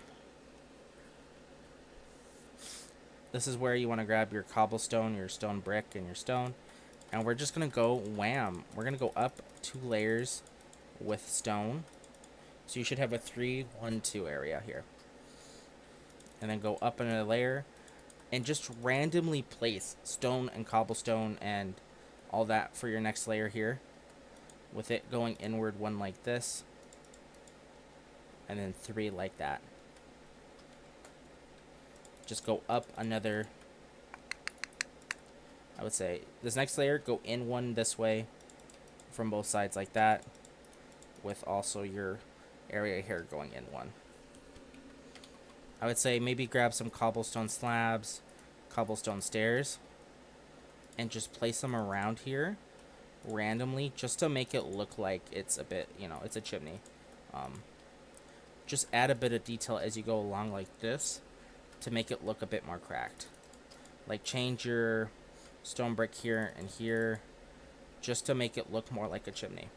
Speaker 1: This is where you want to grab your cobblestone, your stone brick, and your stone. And we're just gonna go wham. We're gonna go up 2 layers with stone. So you should have a 3, 1, 2 area here. And then go up another layer and just randomly place stone and cobblestone and all that for your next layer here, with it going inward 1 like this, and then 3 like that. Just go up another, I would say this next layer, go in 1 this way from both sides like that, with also your area here going in 1. I would say maybe grab some cobblestone slabs, cobblestone stairs, and just place them around here randomly, just to make it look like it's a bit, you know, it's a chimney. Just add a bit of detail as you go along like this to make it look a bit more cracked. Like change your stone brick here and here just to make it look more like a chimney.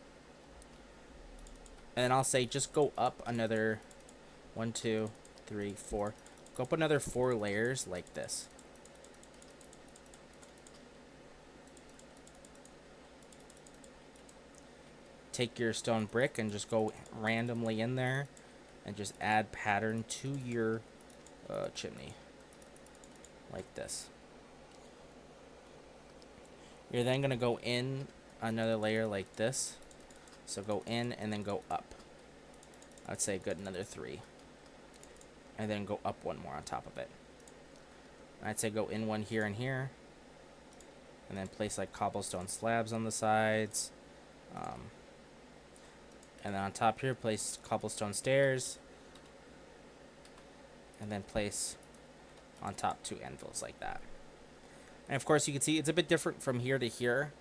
Speaker 1: And then I'll say just go up another 1, 2, 3, 4. Go up another 4 layers like this. Take your stone brick and just go randomly in there and just add pattern to your chimney like this. You're then going to go in another layer like this. So go in and then go up. I'd say good another 3. And then go up 1 more on top of it. I'd say go in 1 here and here. And then place like cobblestone slabs on the sides. And then on top here, place cobblestone stairs. And then place on top 2 anvils like that. And of course you can see it's a bit different from here to here.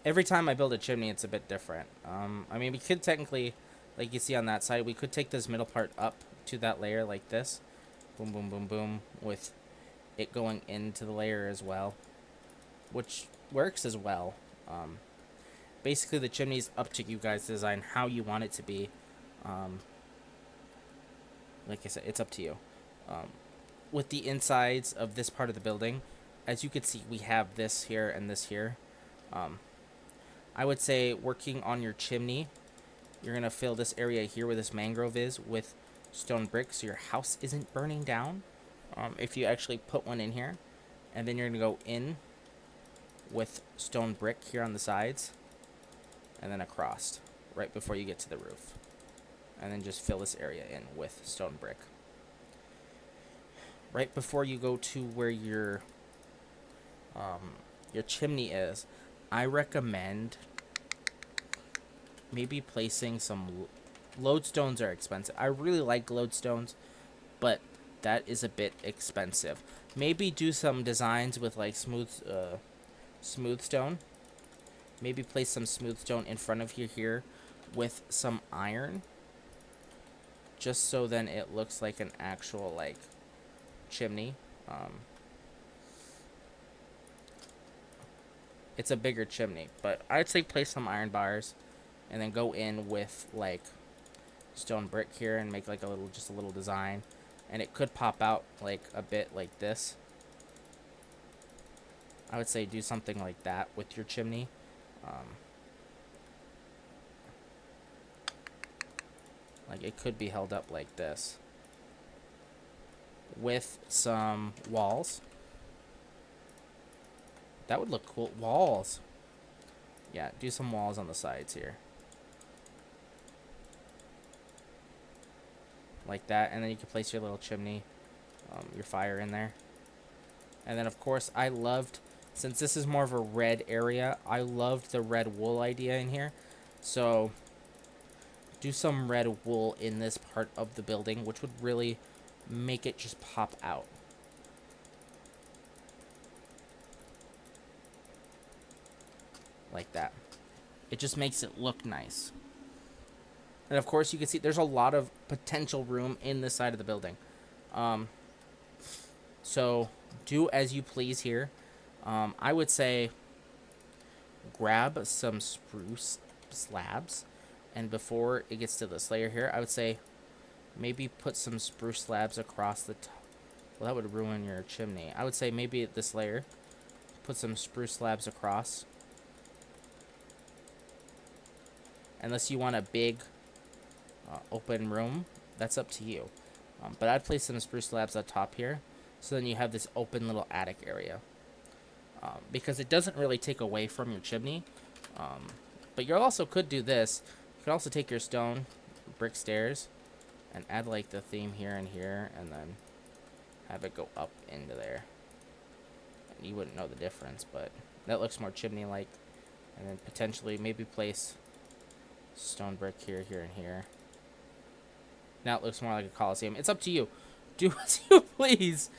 Speaker 1: every time I build a chimney, it's a bit different. I mean, we could technically, like you see on that side, we could take this middle part up to that layer like this. Boom, boom, boom, boom, with it going into the layer as well, which works as well. Basically, the chimney is up to you guys to design how you want it to be. Like I said, it's up to you. With the insides of this part of the building, as you can see, we have this here and this here. I would say working on your chimney, you're going to fill this area here where this mangrove is with stone bricks so your house isn't burning down. If you actually put one in here, and then you're going to go in with stone brick here on the sides, and then across right before you get to the roof. And then just fill this area in with stone brick. Right before you go to where your chimney is, I recommend maybe placing some lodestones. Are expensive. I really like lodestones, but that is a bit expensive. Maybe do some designs with like smooth stone. Maybe place some smooth stone in front of you here with some iron, just so then it looks like an actual like chimney. It's a bigger chimney, but I'd say place some iron bars and then go in with like stone brick here and make like a little design, and it could pop out like a bit like this. I would say do something like that with your chimney. Like it could be held up like this with some walls. That would look cool. Walls. Yeah, do some walls on the sides here. Like that, and then you can place your little chimney, your fire in there. And then of course I loved, since this is more of a red area, I loved the red wool idea in here. So do some red wool in this part of the building, which would really make it just pop out. Like that. It just makes it look nice. And of course you can see there's a lot of potential room in this side of the building. So do as you please here. I would say grab some spruce slabs, and before it gets to this layer here, I would say maybe put some spruce slabs across the top. Well, that would ruin your chimney. I would say maybe at this layer, put some spruce slabs across. Unless you want a big open room, that's up to you. But I'd place some spruce slabs on top here, so then you have this open little attic area. Because it doesn't really take away from your chimney. But you also could do this. You could also take your stone brick stairs and add like the theme here and here, and then have it go up into there. And you wouldn't know the difference, but that looks more chimney-like. And then potentially maybe place stone brick here, here, and here. Now it looks more like a coliseum. It's up to you. Do as you please.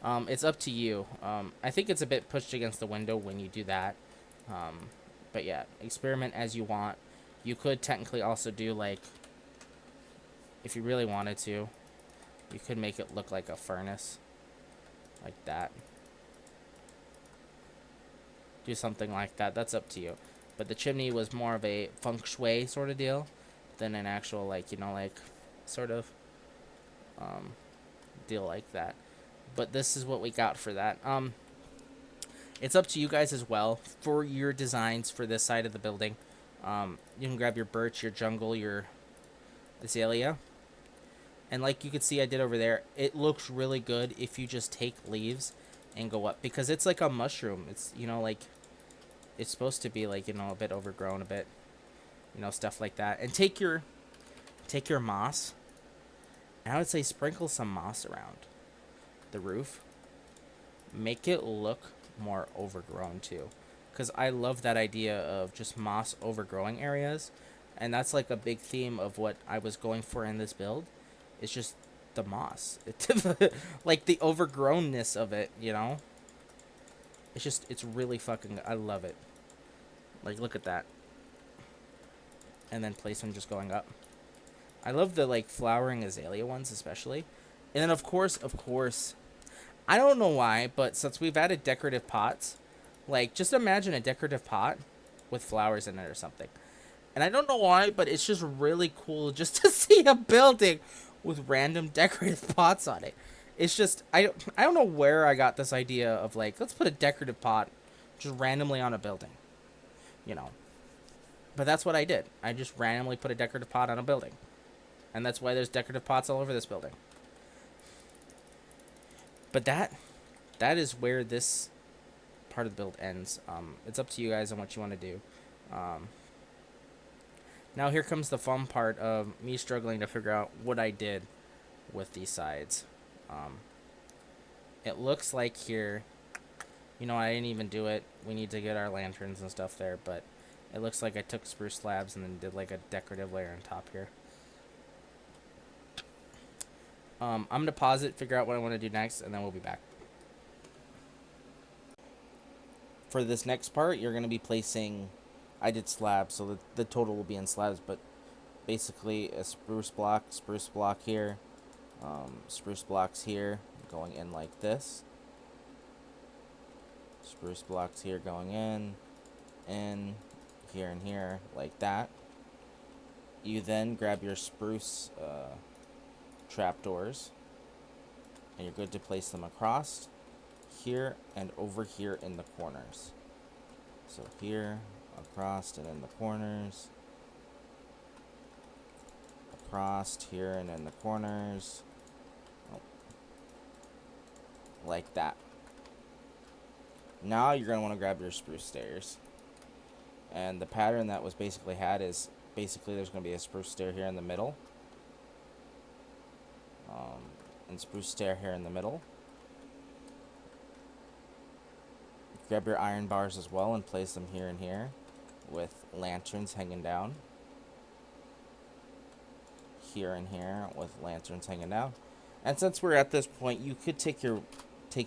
Speaker 1: It's up to you. I think it's a bit pushed against the window when you do that. But yeah, experiment as you want. You could technically also do like, if you really wanted to, you could make it look like a furnace. Like that. Do something like that. That's up to you. But the chimney was more of a feng shui sort of deal than an actual, like, you know, like, sort of deal like that. But this is what we got for that. It's up to you guys as well for your designs for this side of the building. You can grab your birch, your jungle, your azalea. And like you can see I did over there, it looks really good if you just take leaves and go up. Because it's like a mushroom. It's, you know, like, it's supposed to be like, you know, a bit overgrown, a bit, you know, stuff like that. And take your moss, and I would say sprinkle some moss around the roof. Make it look more overgrown too, because I love that idea of just moss overgrowing areas, and that's like a big theme of what I was going for in this build. It's just the moss, like the overgrownness of it, you know. It's really fucking, I love it. Like, look at that. And then place them just going up. I love the, like, flowering azalea ones especially. And then, of course, I don't know why, but since we've added decorative pots, like, just imagine a decorative pot with flowers in it or something. And I don't know why, but it's just really cool just to see a building with random decorative pots on it. It's just, I don't know where I got this idea of, like, let's put a decorative pot just randomly on a building, you know. But that's what I did. I just randomly put a decorative pot on a building. And that's why there's decorative pots all over this building. But that is where this part of the build ends. It's up to you guys on what you want to do. Now here comes the fun part of me struggling to figure out what I did with these sides. It looks like here, you know, I didn't even do it. We need to get our lanterns and stuff there, but it looks like I took spruce slabs and then did like a decorative layer on top here. I'm going to pause it, figure out what I want to do next, and then we'll be back. For this next part, you're going to be placing, I did slabs, so the total will be in slabs, but basically a spruce block here, spruce blocks here, going in like this. Spruce blocks here going in, here and here, like that. You then grab your spruce trapdoors, and you're good to place them across here and over here in the corners. So here, across and in the corners, across here and in the corners, like that. Now you're going to want to grab your spruce stairs, and the pattern that was basically had is basically there's going to be a spruce stair here in the middle, and spruce stair here in the middle. Grab your iron bars as well and place them here and here with lanterns hanging down. Here and here with lanterns hanging down. And since we're at this point, you could take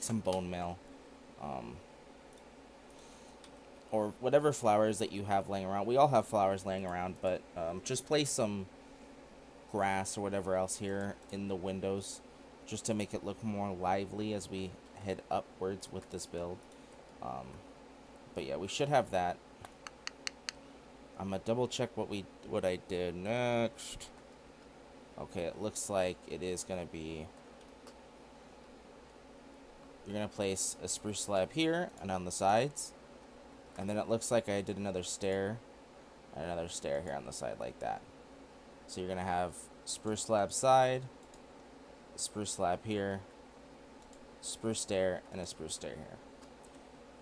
Speaker 1: some bone meal, or whatever flowers that you have laying around. We all have flowers laying around, but just place some grass or whatever else here in the windows, just to make it look more lively as we head upwards with this build. But yeah, we should have that. I'm gonna double check what I did next. Okay, it looks like it is gonna be, you're gonna place a spruce slab here and on the sides, and then it looks like I did another stair and another stair here on the side like that. So you're gonna have spruce slab side, spruce slab here, spruce stair, and a spruce stair here.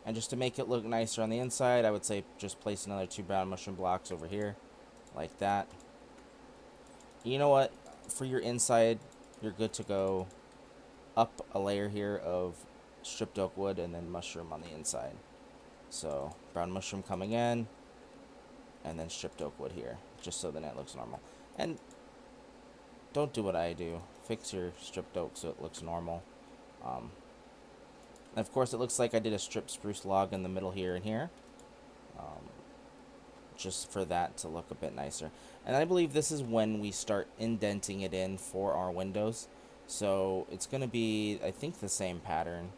Speaker 1: And just to make it look nicer on the inside, I would say just place another 2 brown mushroom blocks over here, like that. You know what? For your inside, you're good to go up a layer here of stripped oak wood and then mushroom on the inside. So brown mushroom coming in, and then stripped oak wood here, just so the net looks normal. And don't do what I do. Fix your stripped oak so it looks normal. And of course, it looks like I did a stripped spruce log in the middle here and here, just for that to look a bit nicer. And I believe this is when we start indenting it in for our windows. So it's going to be, I think, the same pattern.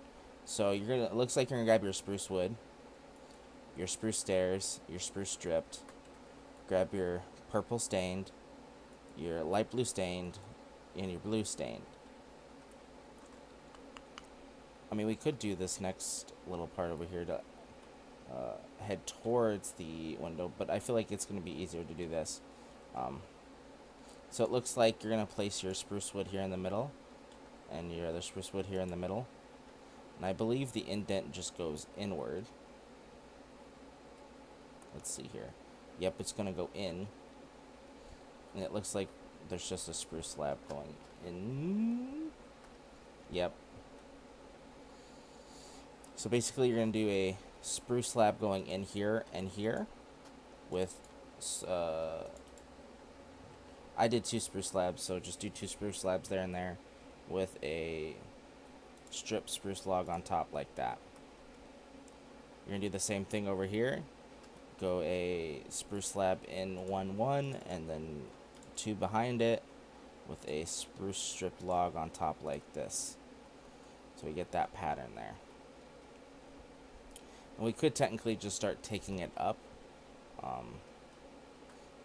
Speaker 1: So it looks like you're going to grab your spruce wood, your spruce stairs, your spruce stripped, grab your purple stained, your light blue stained, and your blue stained. I mean, we could do this next little part over here to head towards the window, but I feel like it's going to be easier to do this. So it looks like you're going to place your spruce wood here in the middle, and your other spruce wood here in the middle. And I believe the indent just goes inward. Let's see here. Yep, it's going to go in. And it looks like there's just a spruce slab going in. Yep. So basically you're going to do a spruce slab going in here and here with, I did 2 spruce slabs, so just do 2 spruce slabs there and there with a stripped spruce log on top like that. You're going to do the same thing over here. go a spruce slab in 1-1, and then 2 behind it with a spruce strip log on top like this. So we get that pattern there. And we could technically just start taking it up.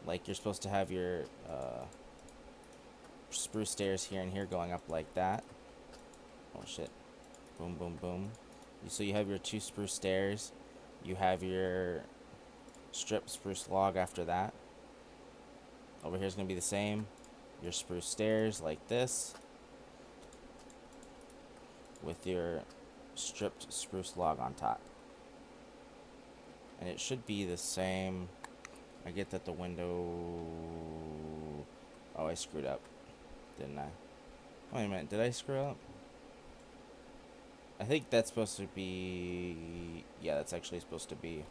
Speaker 1: Like you're supposed to have your spruce stairs here and here going up like that. Oh shit. Boom, boom, boom. So you have your 2 spruce stairs. You have your strip spruce log after that. Over here is going to be the same. Your spruce stairs like this, with your stripped spruce log on top. And it should be the same. I get that the window... Oh, I screwed up, didn't I? Wait a minute, did I screw up? I think that's supposed to be... Yeah, that's actually supposed to be...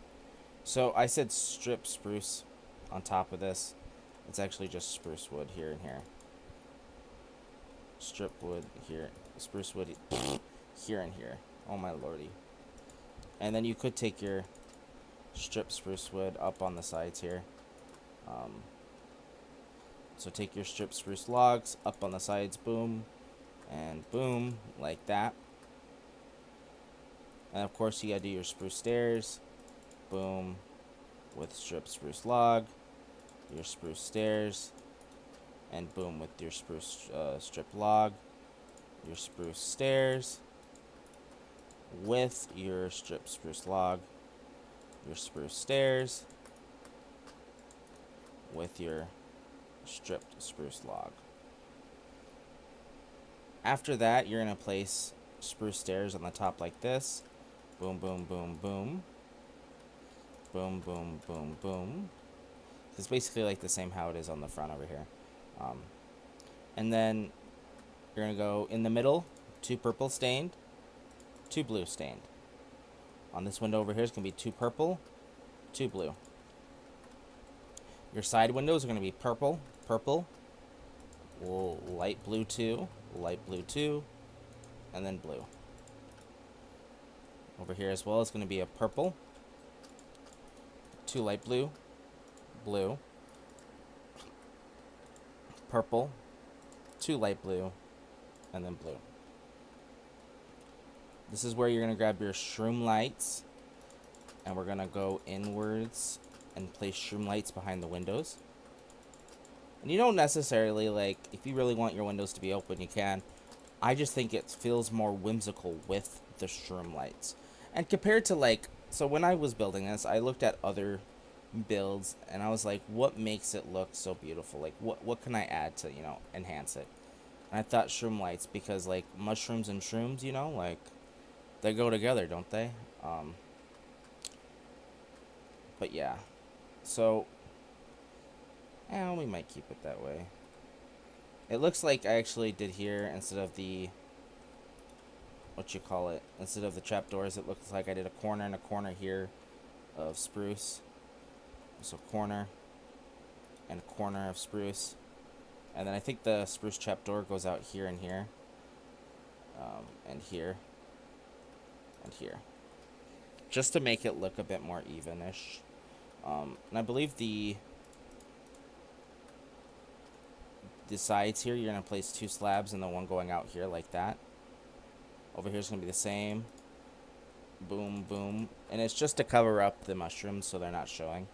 Speaker 1: So I said strip spruce on top of this. It's actually just spruce wood here and here. Strip wood here. Spruce wood here and here. Oh my lordy. And then you could take your strip spruce wood up on the sides here. So take your strip spruce logs up on the sides, boom, and boom, like that. And of course you gotta do your spruce stairs, boom, with strip spruce log, your spruce stairs, and boom with your spruce strip log, your spruce stairs, with your strip spruce log, your spruce stairs, with your stripped spruce log. After that, you're going to place spruce stairs on the top like this. Boom, boom, boom, boom. Boom, boom, boom, boom. It's basically like the same how it is on the front over here. And then you're going to go in the middle, 2 purple stained, 2 blue stained. On this window over here is going to be 2 purple, 2 blue. Your side windows are going to be purple, purple, light blue 2, and then blue. Over here as well is going to be a purple, 2 light blue, blue, purple, 2 light blue, and then blue. This is where you're going to grab your Shroomlights, and we're going to go inwards and place Shroomlights behind the windows. And you don't necessarily, like, if you really want your windows to be open, you can. I just think it feels more whimsical with the Shroomlights. And compared to, like, so when I was building this, I looked at other builds, and I was like, what makes it look so beautiful? Like, what can I add to, you know, enhance it? And I thought Shroomlights, because, like, mushrooms and shrooms, you know, like, they go together, don't they? But yeah. So, we might keep it that way. It looks like I actually did here, instead of the, instead of the trapdoors, it looks like I did a corner and a corner here of spruce. So corner and corner of spruce. And then I think the spruce trapdoor goes out here and here. And here. And here. Just to make it look a bit more even-ish. And I believe the sides here, you're going to place 2 slabs and the one going out here like that. Over here is going to be the same. Boom, boom. And it's just to cover up the mushrooms so they're not showing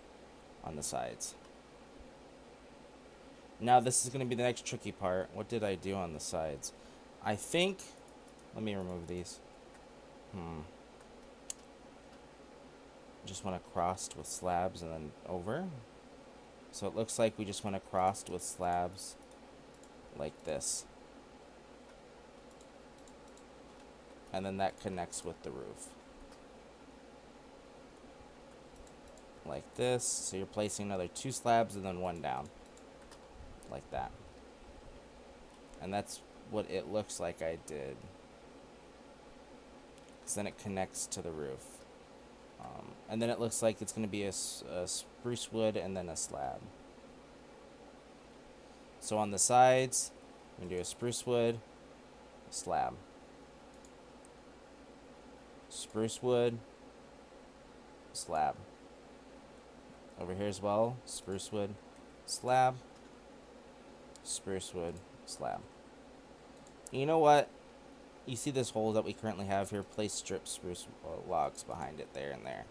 Speaker 1: on the sides. Now this is going to be the next tricky part. What did I do on the sides? I think... Let me remove these. Just want to cross with slabs and then over. So it looks like we just want to cross with slabs like this. And then that connects with the roof. Like this. So you're placing another 2 slabs and then 1 down. Like that. And that's what it looks like I did. Because then it connects to the roof. And then it looks like it's going to be a spruce wood and then a slab. So on the sides, we're going to do a spruce wood, slab. Spruce wood, slab. Over here as well, Spruce Wood Slab, Spruce Wood Slab. You know what? You see this hole that we currently have here? Place strip spruce logs behind it there and there.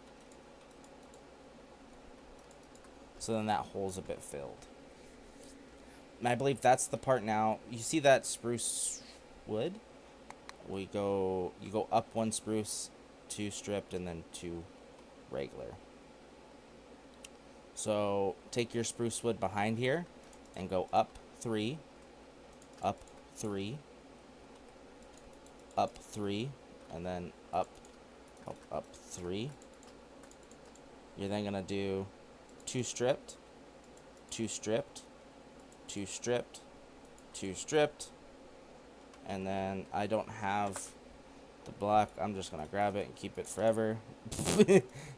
Speaker 1: So then that hole's a bit filled. And I believe that's the part now. You see that spruce wood? You go up one spruce, 2 stripped, and then 2 regular. So take your spruce wood behind here and go up 3, up 3, up 3, and then up 3. You're then gonna do 2 stripped, 2 stripped, 2 stripped, 2 stripped, and then I don't have the block. I'm just gonna grab it and keep it forever.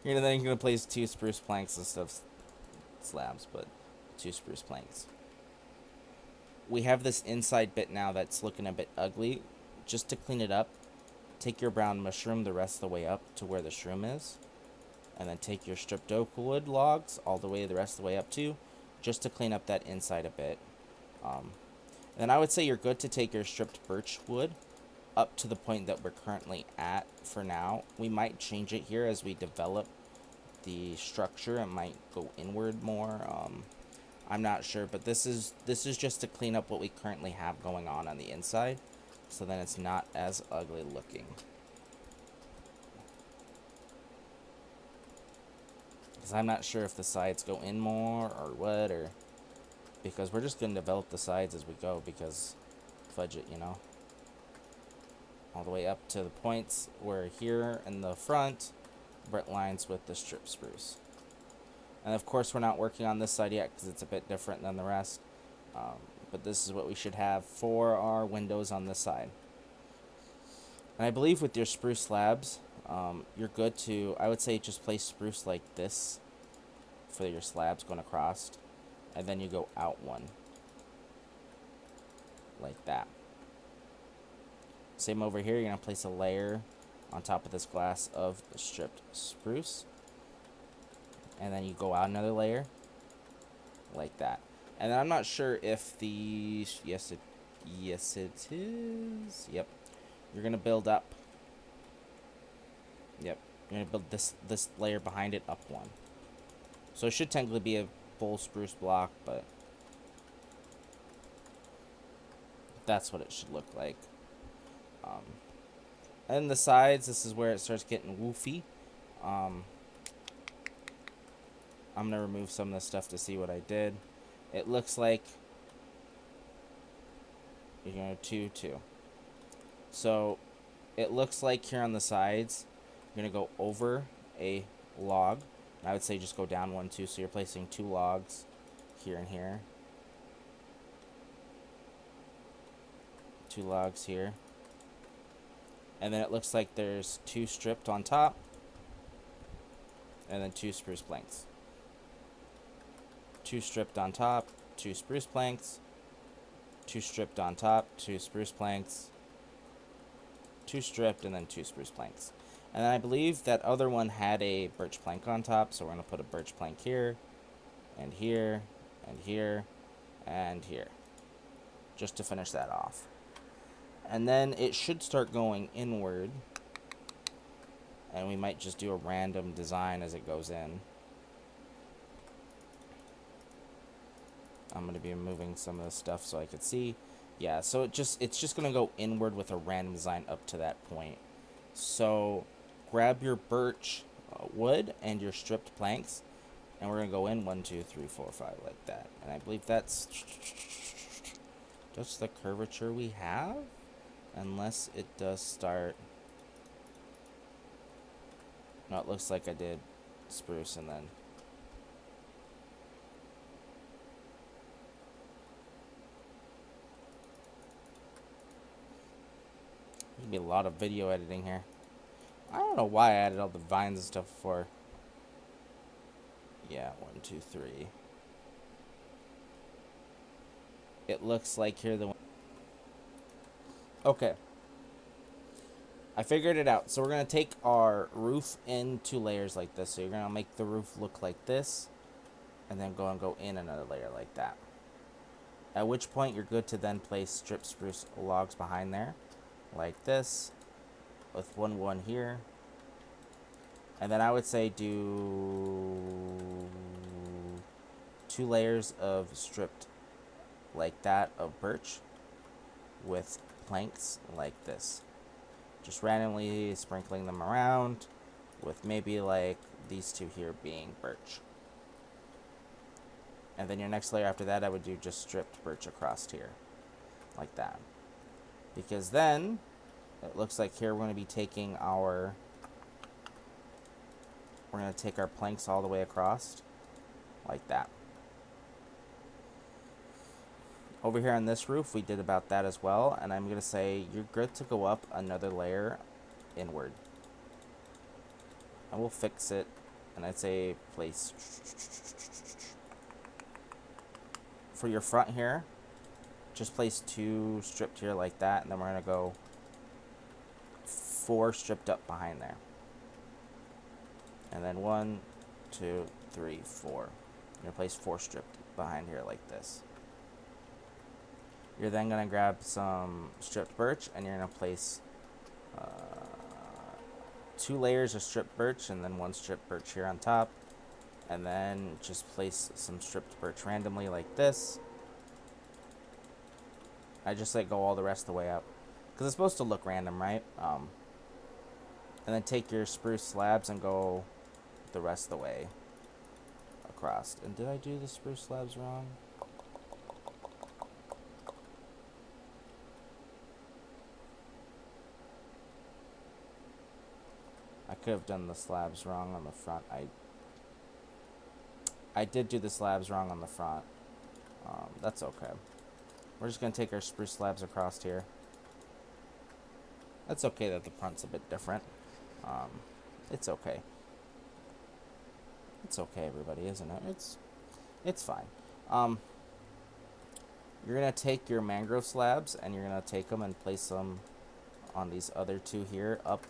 Speaker 1: You're then gonna place 2 spruce planks instead of slabs, but 2 spruce planks. We have this inside bit now that's looking a bit ugly. Just to clean it up, take your brown mushroom the rest of the way up to where the shroom is, and then take your stripped oak wood logs all the way the rest of the way up too, just to clean up that inside a bit. Then I would say you're good to take your stripped birch wood up to the point that we're currently at for now. We might change it here as we develop the structure. It might go inward more. I'm not sure, but this is just to clean up what we currently have going on the inside, so then it's not as ugly looking. Because I'm not sure if the sides go in more or what, or because we're just going to develop the sides as we go, because fudge it, you know. All the way up to the points where here in the front, Brett lines with the strip spruce. And of course we're not working on this side yet because it's a bit different than the rest. But this is what we should have for our windows on this side. And I believe with your spruce slabs, you're good to, I would say just place spruce like this for your slabs going across. And then you go out one. Like that. Same over here, you're going to place a layer on top of this glass of the stripped spruce. And then you go out another layer. Like that. And I'm not sure if the... Yes, it is. Yep. You're going to build up. Yep. You're going to build this layer behind it up one. So it should technically be a full spruce block, but that's what it should look like. And the sides, this is where it starts getting woofy. I'm going to remove some of this stuff to see what I did. It looks like you're going to 2, 2. So it looks like here on the sides, you're going to go over a log. I would say just go down 1, 2. So you're placing 2 logs here and here. 2 logs here. And then it looks like there's 2 stripped on top. And then 2 spruce planks. 2 stripped on top, 2 spruce planks. 2 stripped on top, 2 spruce planks. 2 stripped, and then 2 spruce planks. And then I believe that other one had a birch plank on top, so we're going to put a birch plank here, and here, and here, and here. Just to finish that off. And then it should start going inward. And we might just do a random design as it goes in. I'm going to be moving some of the stuff so I could see. Yeah, so it's just going to go inward with a random design up to that point. So grab your birch wood and your stripped planks, and we're going to go in 1, 2, 3, 4, 5 like that. And I believe that's just the curvature we have, unless it does start. No, it looks like I did spruce and then there'll be a lot of video editing here. I don't know why I added all the vines and stuff for. Yeah, 1, 2, 3. It looks like here the. Okay. I figured it out. So we're going to take our roof in 2 layers like this. So you're going to make the roof look like this. and then go in another layer like that. At which point you're good to then place strip spruce logs behind there, like this, with one here. And then I would say do 2 layers of stripped like that of birch with planks like this. Just randomly sprinkling them around with maybe like these 2 here being birch. And then your next layer after that, I would do just stripped birch across here, like that. Because then, it looks like here we're going to be taking our, we're going to take our planks all the way across, like that. Over here on this roof, we did about that as well, and I'm going to say you're good to go up another layer inward. And we'll fix it, and I'd say place. For your front here, just place 2 stripped here like that, and then we're going to go 4 stripped up behind there. And then 1, 2, 3, 4. You're going to place 4 stripped behind here like this. You're then going to grab some stripped birch, and you're going to place 2 layers of stripped birch, and then 1 stripped birch here on top. And then just place some stripped birch randomly like this. I just go all the rest of the way up, because it's supposed to look random, right? And then take your spruce slabs and go the rest of the way across. And did I do the spruce slabs wrong? I could have done the slabs wrong on the front. I did do the slabs wrong on the front. That's okay. We're just going to take our spruce slabs across here. That's okay that the front's a bit different. It's okay. It's okay, everybody, isn't it? It's fine. You're going to take your mangrove slabs, and you're going to take them and place them on these other 2 here, up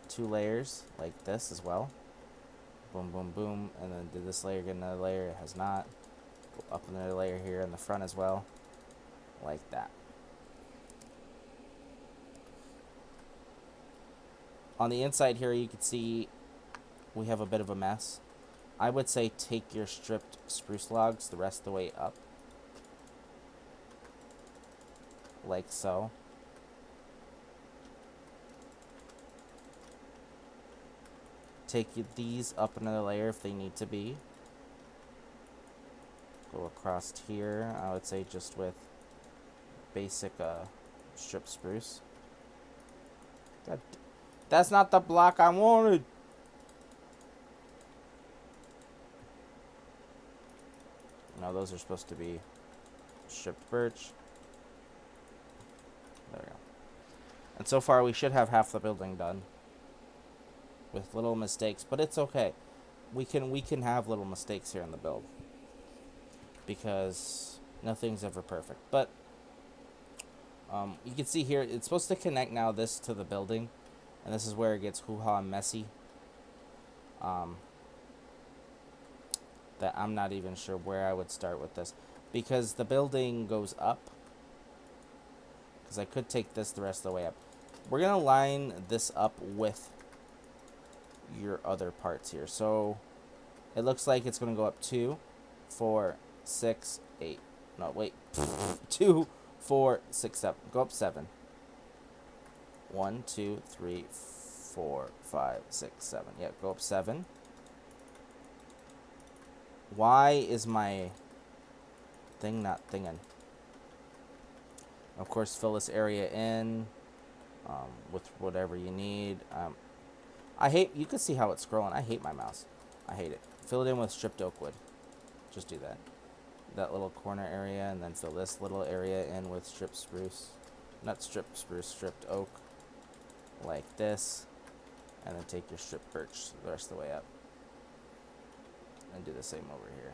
Speaker 1: 2 layers, like this as well. Boom, boom, boom, and then do this layer, get another layer. It has not. Go up another layer here in the front as well, like that. On the inside here, you can see we have a bit of a mess. I would say take your stripped spruce logs the rest of the way up, like so. Take these up another layer if they need to be. Go across here, I would say just with basic strip spruce. God, that's not the block I wanted. No, those are supposed to be stripped birch. There we go. And so far we should have half the building done, with little mistakes, but it's okay. We can have little mistakes here in the build, because nothing's ever perfect. But you can see here, it's supposed to connect now this to the building, and this is where it gets hoo-ha and messy. That I'm not even sure where I would start with this, because the building goes up, because I could take this the rest of the way up. We're gonna line this up with your other parts here, so it looks like it's gonna go up 2, 4, 6, 8. No, wait. 2, 4, 6, 7. Go up 7. 1, 2, 3, 4, 5, 6, 7. Yeah, go up 7. Why is my thing not thinging? Of course, fill this area in with whatever you need. I hate, you can see how it's scrolling. I hate my mouse. I hate it. Fill it in with stripped oak wood. Just do that. That little corner area, and then fill this little area in with stripped spruce. Not stripped spruce, stripped oak. Like this. And then take your stripped birch the rest of the way up. And do the same over here.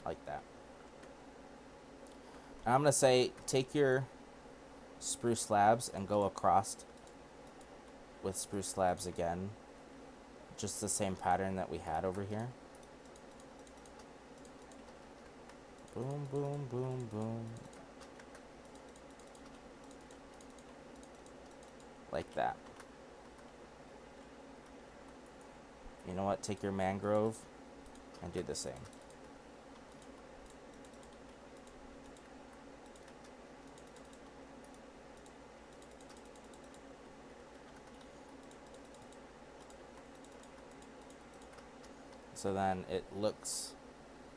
Speaker 1: Like that. And I'm going to say, take your spruce slabs and go across with spruce slabs again. Just the same pattern that we had over here. Boom, boom, boom, boom. Like that. You know what? Take your mangrove and do the same. So then it looks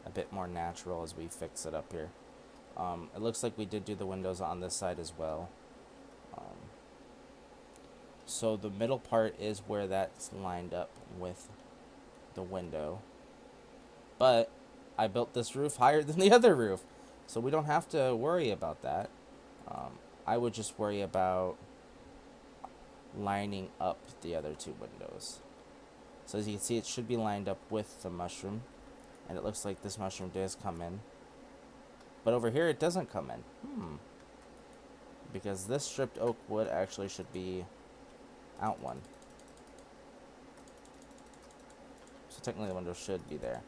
Speaker 1: a bit more natural as we fix it up here. It looks like we did do the windows on this side as well. So the middle part is where that's lined up with the window. But I built this roof higher than the other roof, so we don't have to worry about that. I would just worry about lining up the other two windows. So as you can see, it should be lined up with the mushroom, and it looks like this mushroom does come in. But over here, it doesn't come in. Because this stripped oak wood actually should be out one. So technically the window should be there.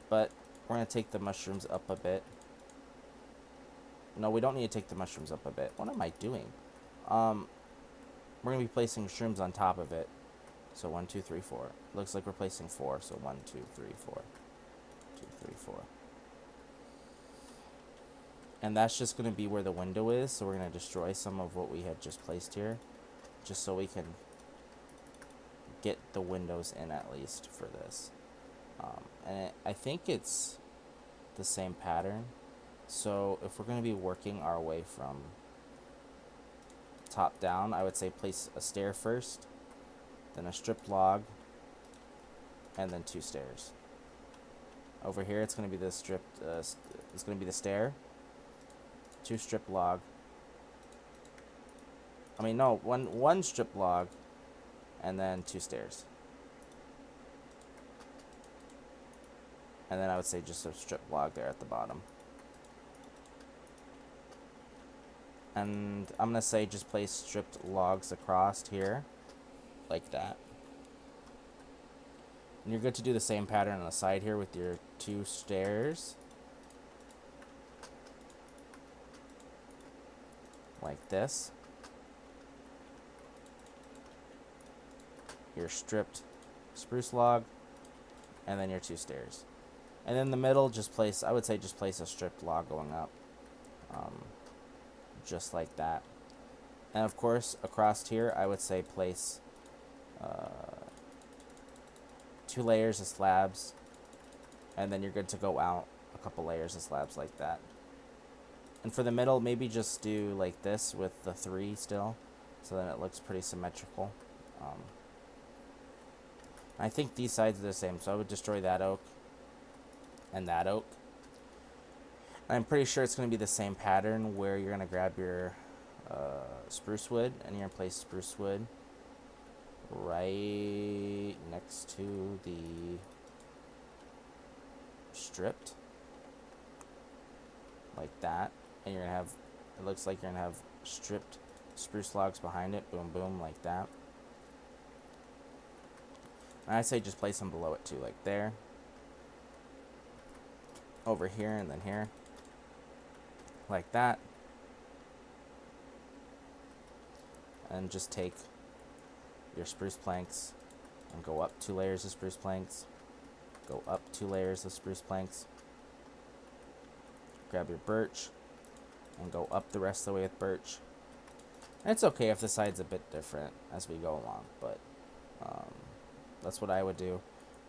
Speaker 1: But we're going to take the mushrooms up a bit. No, we don't need to take the mushrooms up a bit. What am I doing? We're going to be placing shrooms on top of it. So 1, 2, 3, 4. Looks like we're placing 4. So 1, 2, 3, 4. 2, 3, 4. And that's just going to be where the window is. So we're going to destroy some of what we had just placed here, just so we can get the windows in at least for this. And I think it's the same pattern. So if we're going to be working our way from top down, I would say place a stair first, then a stripped log, and then 2 stairs. Over here, it's going to be the stripped. It's going to be the stair, 2 stripped log. I mean, no, one stripped log, and then 2 stairs. And then I would say just a stripped log there at the bottom. And I'm going to say just place stripped logs across here, like that. And you're good to do the same pattern on the side here with your 2 stairs. Like this. Your stripped spruce log, and then your 2 stairs. And in the middle, just place, I would say just place a stripped log going up. Just like that. And of course, across here, I would say place 2 layers of slabs, and then you're good to go out a couple layers of slabs like that. And for the middle, maybe just do like this with the 3 still, so then it looks pretty symmetrical. I think these sides are the same, so I would destroy that oak and that oak. I'm pretty sure it's going to be the same pattern where you're going to grab your spruce wood, and you're going to place spruce wood right next to the stripped, like that. And you're going to have, it looks like you're going to have stripped spruce logs behind it, boom, boom, like that. And I say just place them below it too, like there, over here, and then here, like that. And just take your spruce planks and go up 2 layers of spruce planks, go up 2 layers of spruce planks, grab your birch and go up the rest of the way with birch. And it's okay if the side's a bit different as we go along, but that's what I would do.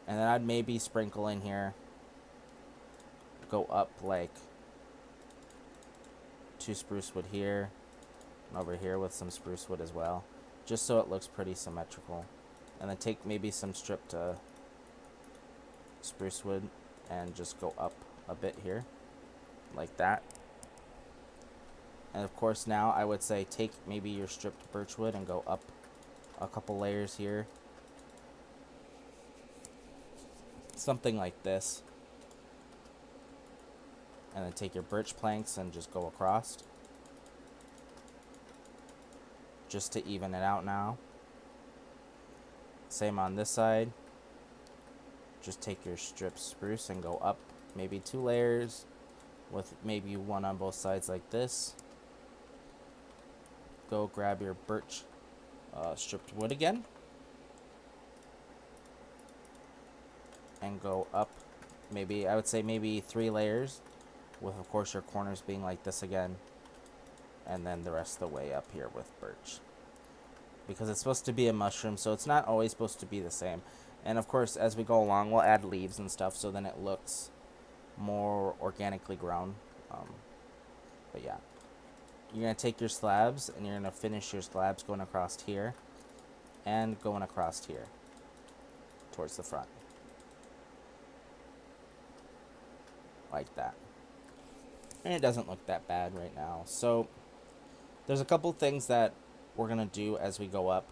Speaker 1: And then I'd maybe sprinkle in here, go up like 2 spruce wood here, and over here with some spruce wood as well, just so it looks pretty symmetrical. And then take maybe some stripped spruce wood and just go up a bit here, like that. And of course now I would say take maybe your stripped birch wood and go up a couple layers here, something like this. And then take your birch planks and just go across, just to even it out now. Same on this side. Just take your stripped spruce and go up maybe 2 layers, with maybe one on both sides like this. Go grab your birch stripped wood again. And go up, maybe, I would say maybe 3 layers, with of course your corners being like this again. And then the rest of the way up here with birch. Because it's supposed to be a mushroom, so it's not always supposed to be the same. And of course, as we go along, we'll add leaves and stuff, so then it looks more organically grown. But yeah, you're going to take your slabs, and you're going to finish your slabs going across here, and going across here, towards the front. Like that. And it doesn't look that bad right now. So, there's a couple things that we're going to do as we go up.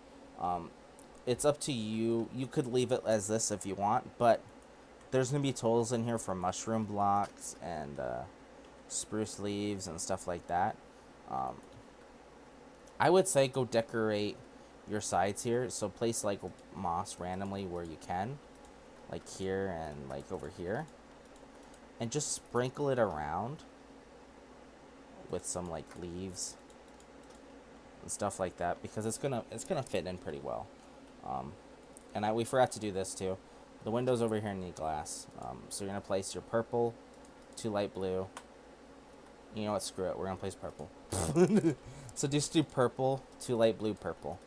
Speaker 1: It's up to you. You could leave it as this if you want, but there's going to be tools in here for mushroom blocks and spruce leaves and stuff like that. I would say go decorate your sides here. So place like moss randomly where you can, like here and like over here, and just sprinkle it around with some like leaves and stuff like that, because it's gonna fit in pretty well. And we forgot to do this too. The windows over here need glass. So you're gonna place your purple, 2 light blue. You know what? Screw it. We're gonna place purple. So just do purple, 2 light blue, purple.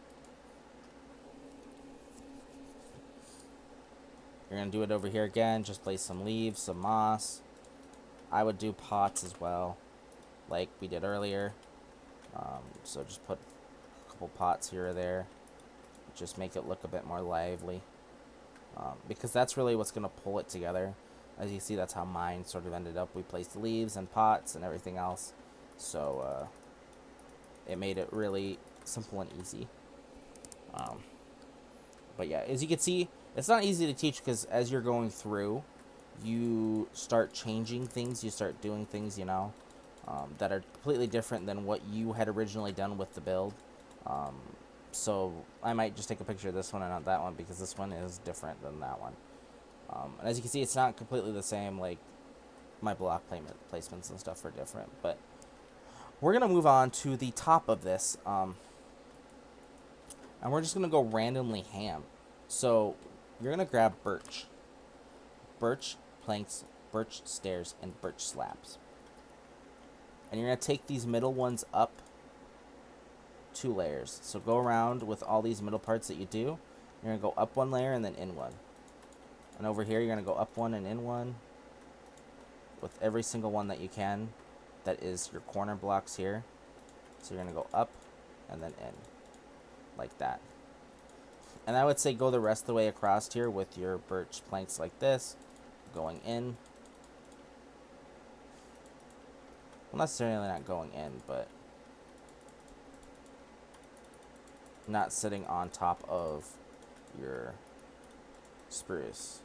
Speaker 1: You're gonna do it over here again. Just place some leaves, some moss. I would do pots as well, like we did earlier. So just put a couple pots here or there. Just make it look a bit more lively. Because that's really what's going to pull it together. As you see, that's how mine sort of ended up. We placed leaves and pots and everything else. So it made it really simple and easy. But yeah, as you can see, it's not easy to teach because as you're going through, you start changing things. You start doing things, you know, that are completely different than what you had originally done with the build. So I might just take a picture of this one and not that one, because this one is different than that one. And as you can see, it's not completely the same. Like, my block placements and stuff are different. But we're going to move on to the top of this. And we're just going to go randomly ham. So you're going to grab birch. Birch planks, birch stairs, and birch slabs. And you're going to take these middle ones up 2 layers. So go around with all these middle parts that you do. You're going to go up 1 layer and then in 1. And over here, you're going to go up 1 and in 1 with every single one that you can. That is your corner blocks here. So you're going to go up and then in, like that. And I would say go the rest of the way across here with your birch planks like this, going in. Well, necessarily not going in, but not sitting on top of your spruce.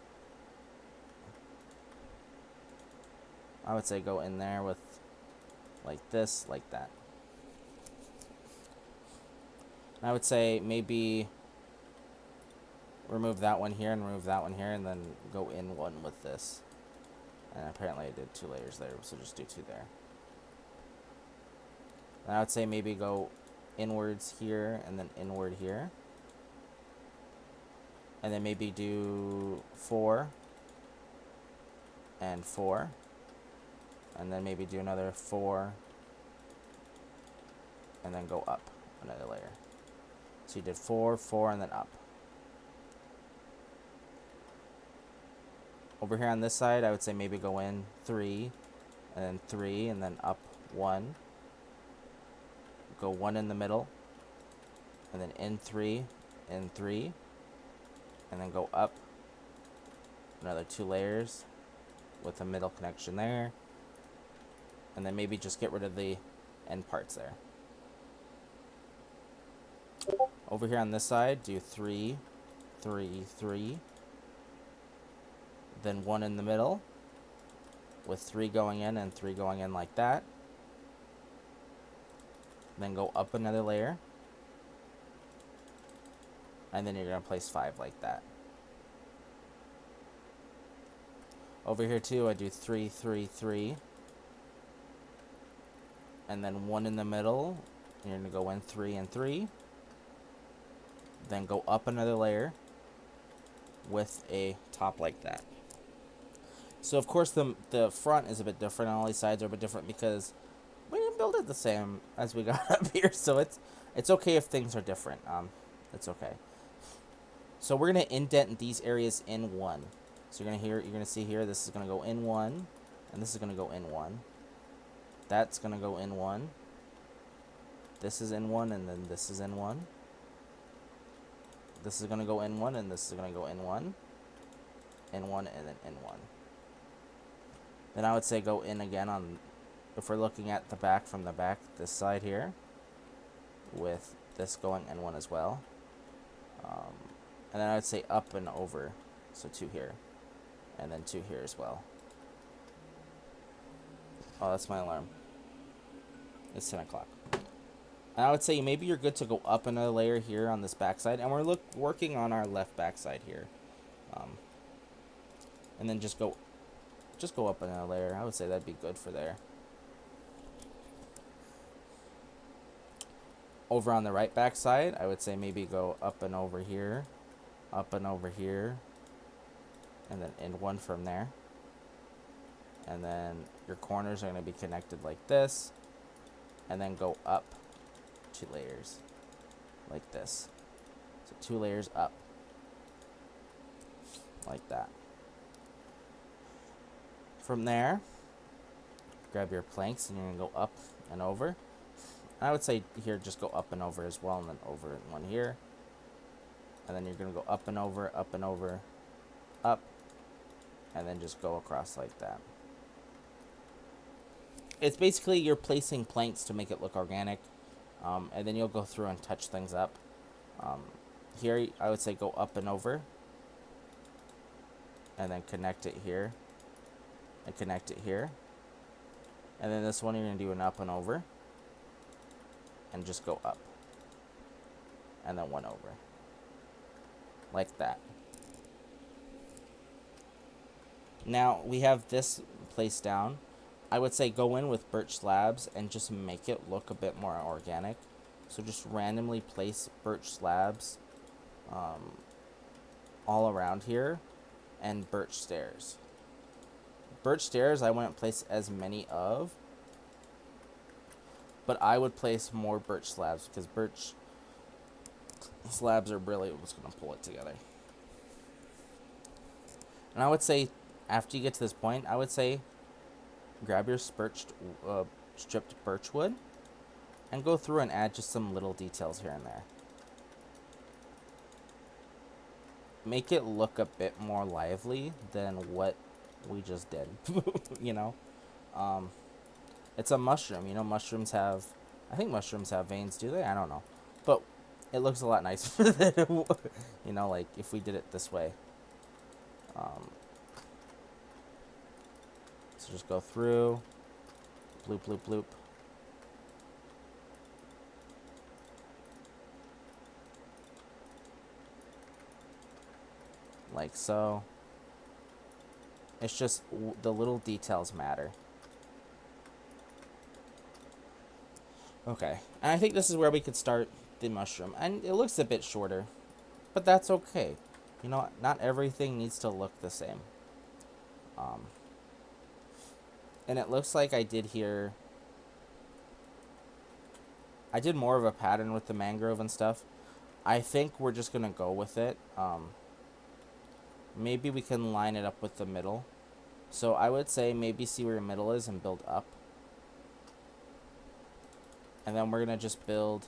Speaker 1: I would say go in there with like this, like that. And I would say maybe remove that one here and remove that one here, and then go in 1 with this. And apparently I did 2 layers there, so just do 2 there. And I would say maybe go inwards here and then inward here. And then maybe do 4 and 4. And then maybe do another 4. And then go up another layer. So you did 4, 4, and then up. Over here on this side, I would say maybe go in 3, and then 3, and then up 1. Go 1 in the middle, and then in 3, in 3, and then go up another 2 layers with a middle connection there, and then maybe just get rid of the end parts there. Over here on this side, do 3, 3, 3, then 1 in the middle with 3 going in and 3 going in like that. Then go up another layer, and then you're going to place 5 like that. Over here too, I do 3, 3, 3, and then 1 in the middle. You're going to go in 3 and 3. Then go up another layer with a top like that. So of course the front is a bit different, and all these sides are a bit different because we didn't build it the same as we got up here. So it's okay if things are different. It's okay. So we're gonna indent these areas in 1. So you're gonna see here, this is gonna go in 1, and this is gonna go in 1. That's gonna go in 1. This is in 1, and then this is in 1. This is gonna go in 1, and this is gonna go in 1, in 1, and then in 1. Then I would say go in again on, if we're looking at the back from the back, this side here, with this going in 1 as well. And then I would say up and over, so 2 here, and then 2 here as well. Oh, that's my alarm. It's 10 o'clock. And I would say maybe you're good to go up another layer here on this backside, and we're working on our left backside here. And then just go up another layer. I would say that'd be good for there. Over on the right backside, I would say maybe go up and over here, and then in 1 from there. And then your corners are going to be connected like this, and then go up 2 layers like this. So 2 layers up like that. From there, grab your planks and you're going to go up and over. I would say here just go up and over as well, and then over in 1 here. And then you're going to go up and over, up, and then just go across like that. It's basically you're placing planks to make it look organic, and then you'll go through and touch things up. Here I would say go up and over, and then connect it here, and connect it here. And then this one you're going to do an up and over, and just go up, and then 1 over, like that. Now we have this placed down. I would say go in with birch slabs and just make it look a bit more organic. So just randomly place birch slabs all around here, and birch stairs. Birch stairs I wouldn't place as many of, but I would place more birch slabs because birch slabs are really what's going to pull it together. And I would say after you get to this point, I would say grab your stripped birch wood and go through and add just some little details here and there. Make it look a bit more lively than what we just did. You know, it's a mushroom. You know, mushrooms have, I think mushrooms have veins, do they? I don't know, but it looks a lot nicer than it would, you know, like if we did it this way. So just go through, bloop, bloop, bloop. Like so. It's just the little details matter. Okay, and I think this is where we could start the mushroom. And it looks a bit shorter, but that's okay. You know, not everything needs to look the same. And it looks like I did here, I did more of a pattern with the mangrove and stuff. I think we're just going to go with it. Maybe we can line it up with the middle. So I would say maybe see where your middle is and build up. And then we're going to just build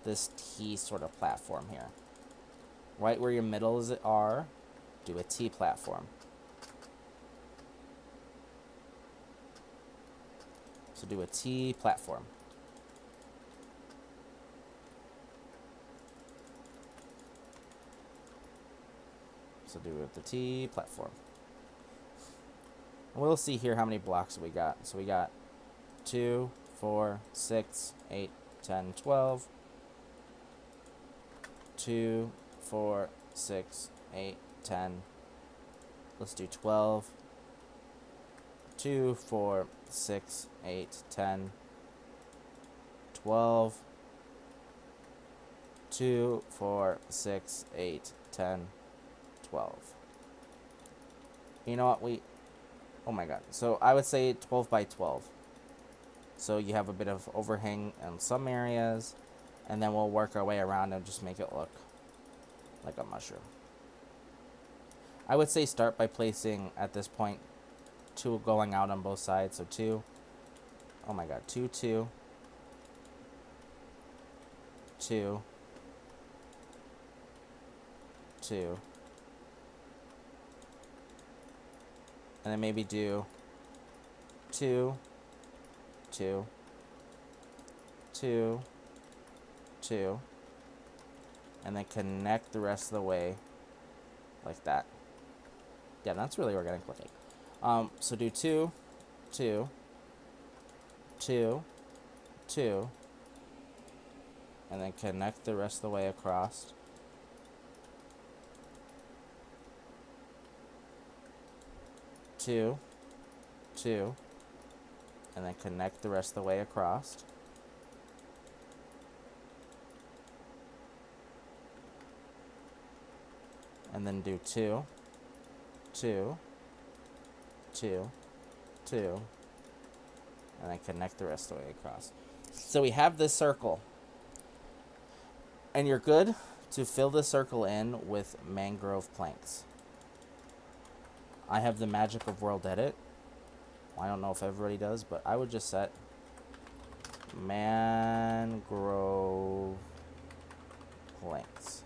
Speaker 1: this T sort of platform here. Right where your middles are, do a T platform. So do a T platform. So do it the T platform. And we'll see here how many blocks we got. So we got 2, 4, 6, 8, 10, 12. 2, 4, 6, 8, 10. Let's do 12. 2, 4, 6, 8, 10. 12, 2, 4, 6, 8, 10, 12. You know what? Oh my god. So I would say 12 by 12. So you have a bit of overhang in some areas, and then we'll work our way around and just make it look like a mushroom. I would say start by placing, at this point, 2 going out on both sides. So 2. Oh my god. 2, 2. 2. 2. And then maybe do 2, 2, 2, 2. And then connect the rest of the way like that. Yeah, that's really organic looking. So do 2, 2, 2, 2, and then connect the rest of the way across. Two, 2, and then connect the rest of the way across. And then do 2, 2, 2, 2, and then connect the rest of the way across. So we have this circle. And you're good to fill the circle in with ManGrove Planks. I have the magic of World Edit. I don't know if everybody does, but I would just set ManGrove Planks.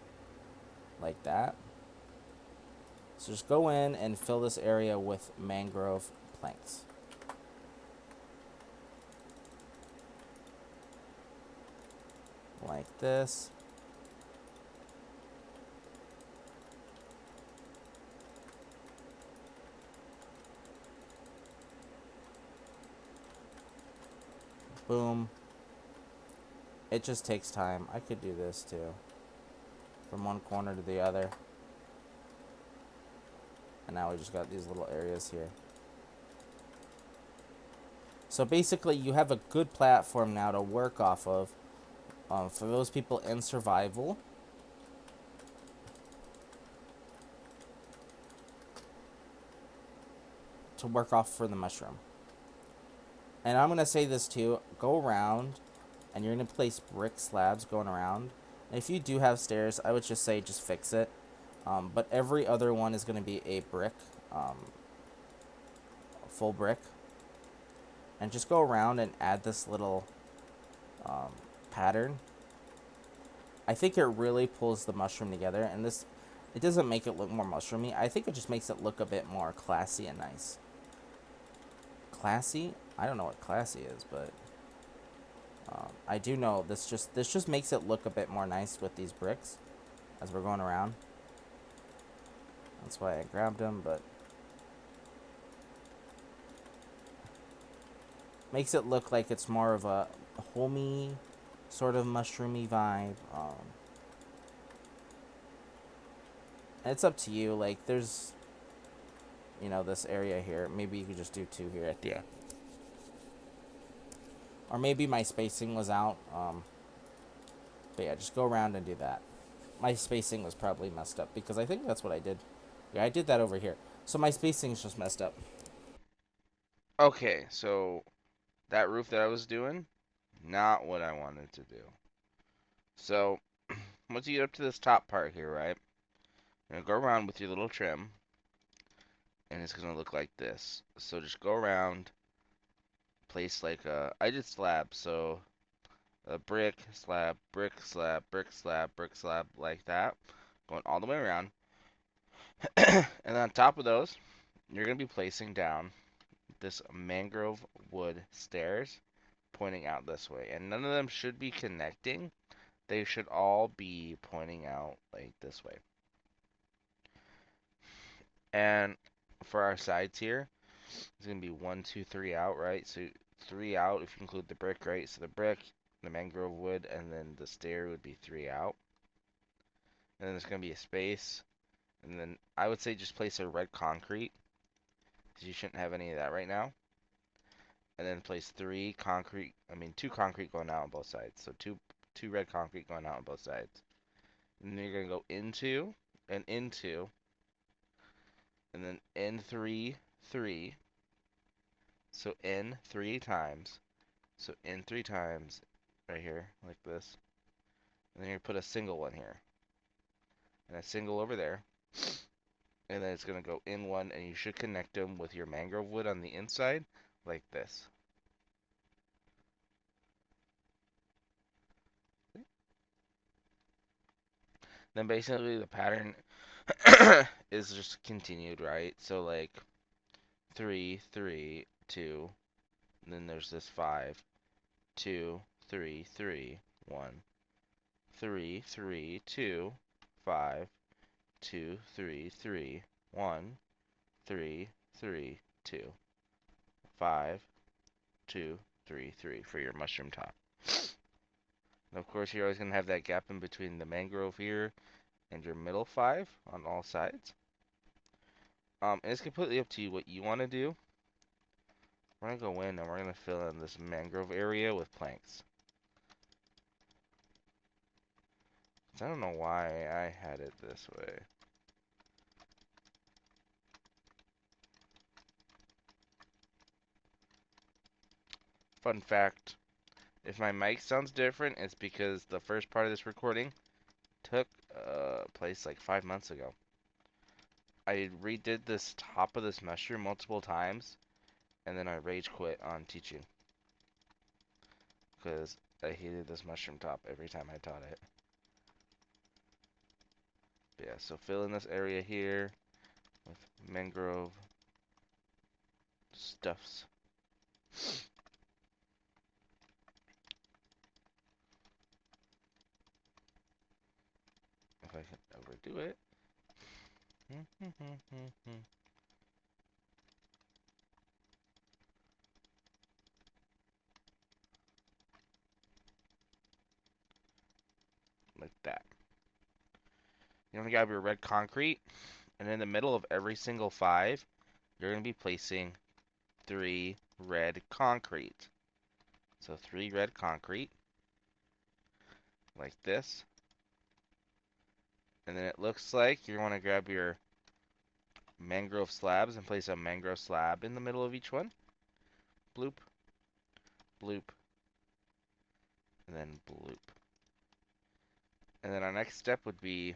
Speaker 1: Like that. So just go in and fill this area with ManGrove Planks. Like this. Boom. It just takes time. I could do this too. From one corner to the other. And now we just got these little areas here. So basically you have a good platform now to work off of for those people in survival. To work off for the mushroom. And I'm going to say this too. Go around and you're going to place brick slabs going around. And if you do have stairs, I would just say just fix it. But every other one is going to be a brick. Full brick. And just go around and add this little pattern. I think it really pulls the mushroom together. And this, it doesn't make it look more mushroomy. I think it just makes it look a bit more classy and nice. Classy? I don't know what classy is, but I do know this just makes it look a bit more nice with these bricks as we're going around. That's why I grabbed them, but makes it look like it's more of a homey sort of mushroomy vibe. It's up to you. Like there's, you know, this area here. Maybe you could just do 2 here at the end. Or maybe my spacing was out. But yeah, just go around and do that. My spacing was probably messed up because I think that's what I did. Yeah, I did that over here. So my spacing's just messed up.
Speaker 2: Okay, so that roof that I was doing, not what I wanted to do. So once you get up to this top part here, right? You're gonna go around with your little trim, and it's gonna look like this. So just go around, place like I did slab, so a brick, slab, brick, slab, brick, slab, brick, slab, like that, going all the way around. And on top of those, you're gonna be placing down this mangrove wood stairs pointing out this way. And none of them should be connecting. They should all be pointing out like this way. And for our sides here, it's going to be 1, 2, 3 out, right? So 3 out if you include the brick, right? So the brick, the mangrove wood, and then the stair would be 3 out. And then there's going to be a space. And then I would say just place a red concrete, because you shouldn't have any of that right now. and then place two concrete going out on both sides. So two red concrete going out on both sides. And then you're gonna go into and into, and then in three, three. So in three times. So in three times, right here, like this. And then you're gonna put a single one here, and a single over there. And then it's gonna go in one, and you should connect them with your mangrove wood on the inside, like this. Then basically the pattern is just continued, right? So like 3, 3, 2, and then there's this 5, 2, 3, 3, 1, 3, 3, 2, 5, 2, 3, 3, 1, 3, 3, 2, 5, 2, 3, 3 for your mushroom top. And of course, you're always going to have that gap in between the mangrove here and your middle 5 on all sides. And it's completely up to you what you want to do. We're going to go in and we're going to fill in this mangrove area with planks. I don't know why I had it this way. Fun fact, if my mic sounds different, it's because the first part of this recording took place like 5 months ago. I redid this top of this mushroom multiple times, and then I rage quit on teaching. Because I hated this mushroom top every time I taught it. But yeah, so fill in this area here with mangrove stuffs. If I can overdo it. Like that. You're going to grab your red concrete, and in the middle of every single 5, you're going to be placing 3 red concrete. So 3 red concrete, like this. And then it looks like you want to grab your mangrove slabs and place a mangrove slab in the middle of each one. Bloop, bloop, and then bloop. And then our next step would be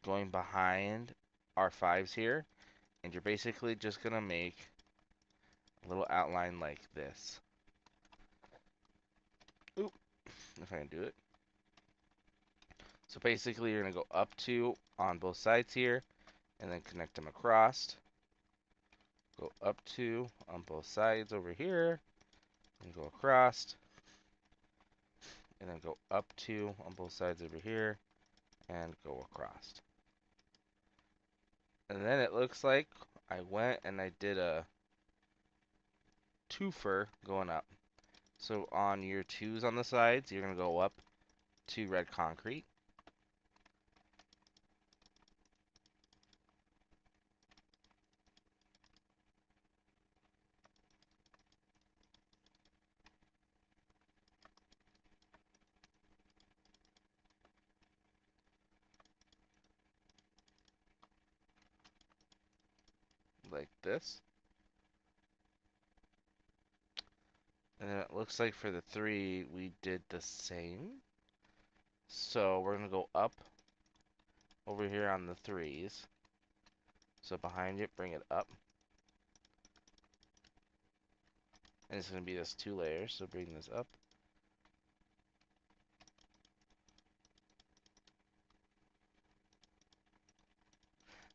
Speaker 2: going behind our 5s here, and you're basically just going to make a little outline like this. Oop, if I can do it. So basically you're going to go up 2 on both sides here, and then connect them across. Go up 2 on both sides over here, and go across. And then go up 2 on both sides over here, and go across. And then it looks like I went and I did a twofer going up. So on your 2s on the sides, you're going to go up 2 red concrete. Like this. And then it looks like for the 3, we did the same. So we're going to go up over here on the 3s. So behind it, bring it up. And it's going to be this 2 layers, so bring this up.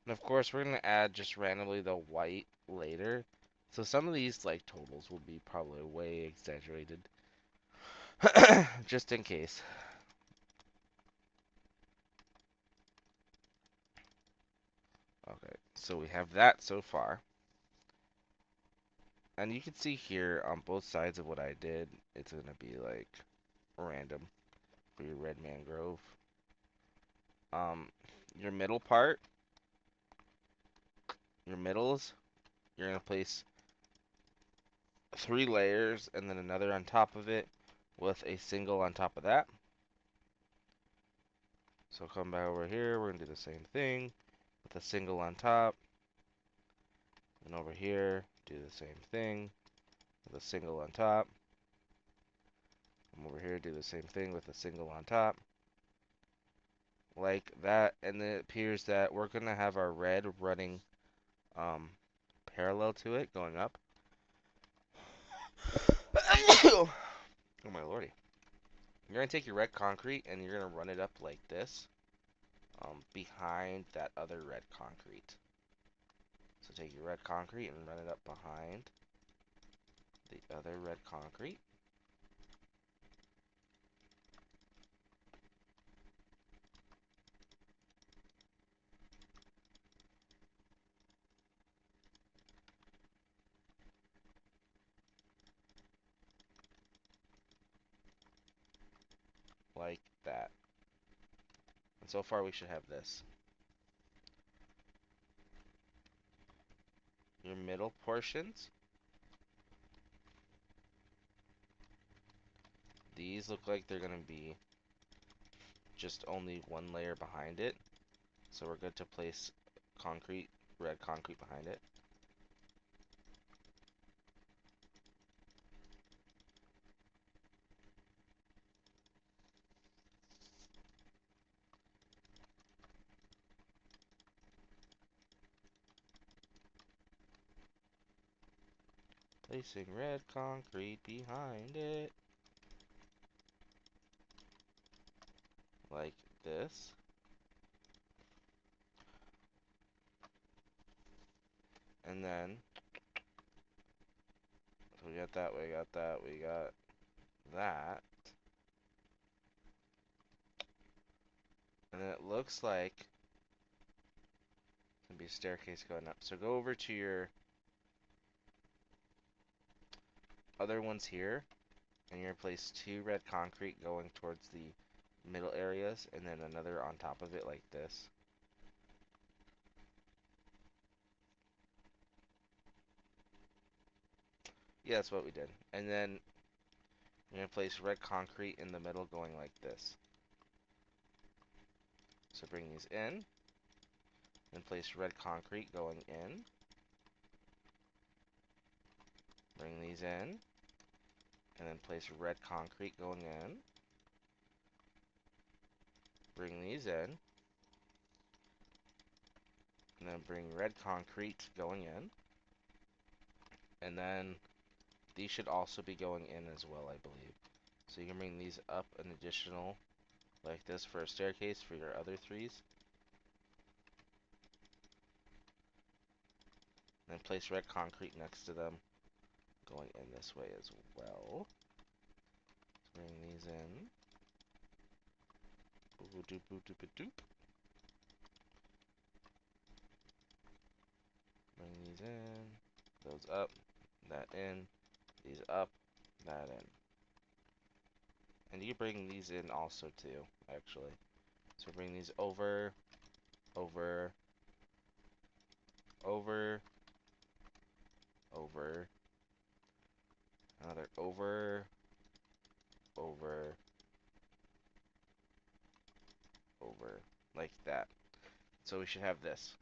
Speaker 2: And of course, we're going to add just randomly the white later. So some of these like totals will be probably way exaggerated. Just in case. Okay, so we have that so far. And you can see here on both sides of what I did, it's going to be like random for your red mangrove. Your middle part, your middles, you're going to place 3 layers and then another on top of it with a single on top of that. So come back over here, we're going to do the same thing with a single on top. And over here, do the same thing with a single on top. Come over here, do the same thing with a single on top. Like that, and then it appears that we're going to have our red running parallel to it, going up. Oh my lordy. You're going to take your red concrete and you're going to run it up like this, behind that other red concrete. So take your red concrete and run it up behind the other red concrete. Like that. And so far we should have this. Your middle portions, these look like they're going to be just only one layer behind it. So we're good to place concrete, red concrete behind it. Placing red concrete behind it. Like this. And then, so we got that, we got that, we got that. And then it looks like it's going to be a staircase going up. So go over to your other ones here, and you're going to place 2 red concrete going towards the middle areas, and then another on top of it like this. Yeah, that's what we did. And then you're going to place red concrete in the middle going like this. So bring these in, and place red concrete going in. Bring these in, and then place red concrete going in. Bring these in, and then bring red concrete going in. And then these should also be going in as well, I believe. So you can bring these up an additional, like this, for a staircase for your other 3s. And then place red concrete next to them, going in this way as well. So bring these in. Boop doop boop doop doop. Bring these in, those up, that in, these up, that in. And you bring these in also too, actually. So bring these over, over, over, over, another over, over, over, like that. So we should have this.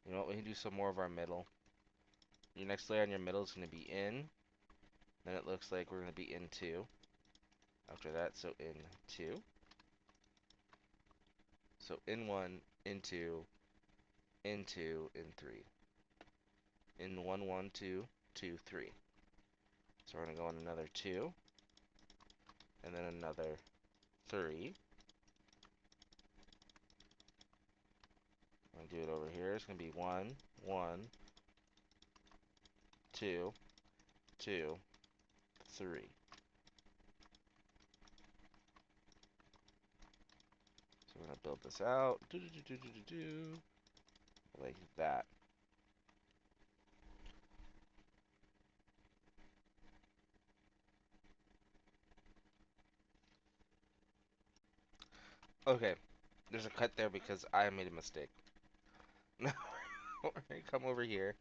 Speaker 2: You know what, we can do some more of our middle. Your next layer on your middle is going to be in. Then it looks like we're going to be in 2. After that, so in 2. So in 1, in 2, in 2, in 3. In 1, 1, 2, 2, 3. So we're going to go on another 2. And then another 3. I'm going to do it over here. It's going to be 1, 1, 2, 2, 3. So we're going to build this out. Like that. Okay. There's a cut there because I made a mistake. We're gonna come over here,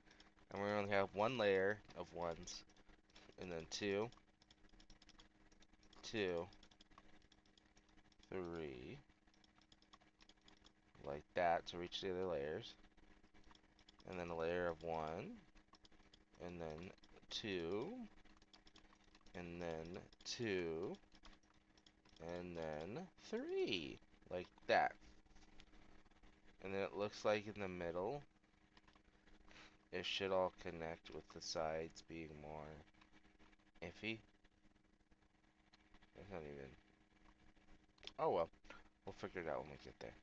Speaker 2: and we're gonna have one layer of ones, and then two, two, three, like that to reach the other layers, and then a layer of one, and then two, and then two, and then three, like that. And then it looks like in the middle, it should all connect with the sides being more iffy. It's not even. Oh well, we'll figure it out when we get there.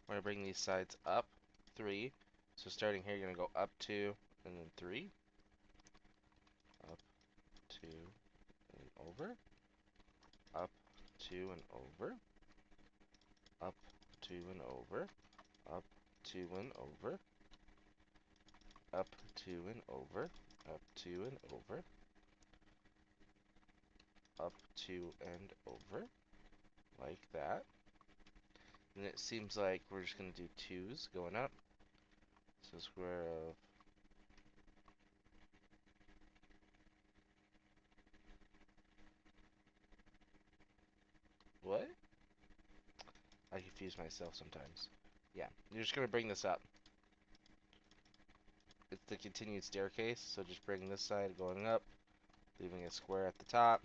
Speaker 2: We're gonna bring these sides up 3. So starting here, you're gonna go up 2 and then 3. Up 2 and over. Up 2 and over. Up 2 and over. Up 2 and over. Up 2 and over. Up 2 and over. Up 2 and over. Like that. And it seems like we're just gonna do 2s going up. So square of what? I confuse myself sometimes. Yeah, you're just gonna bring this up. It's the continued staircase, so just bring this side going up, leaving a square at the top.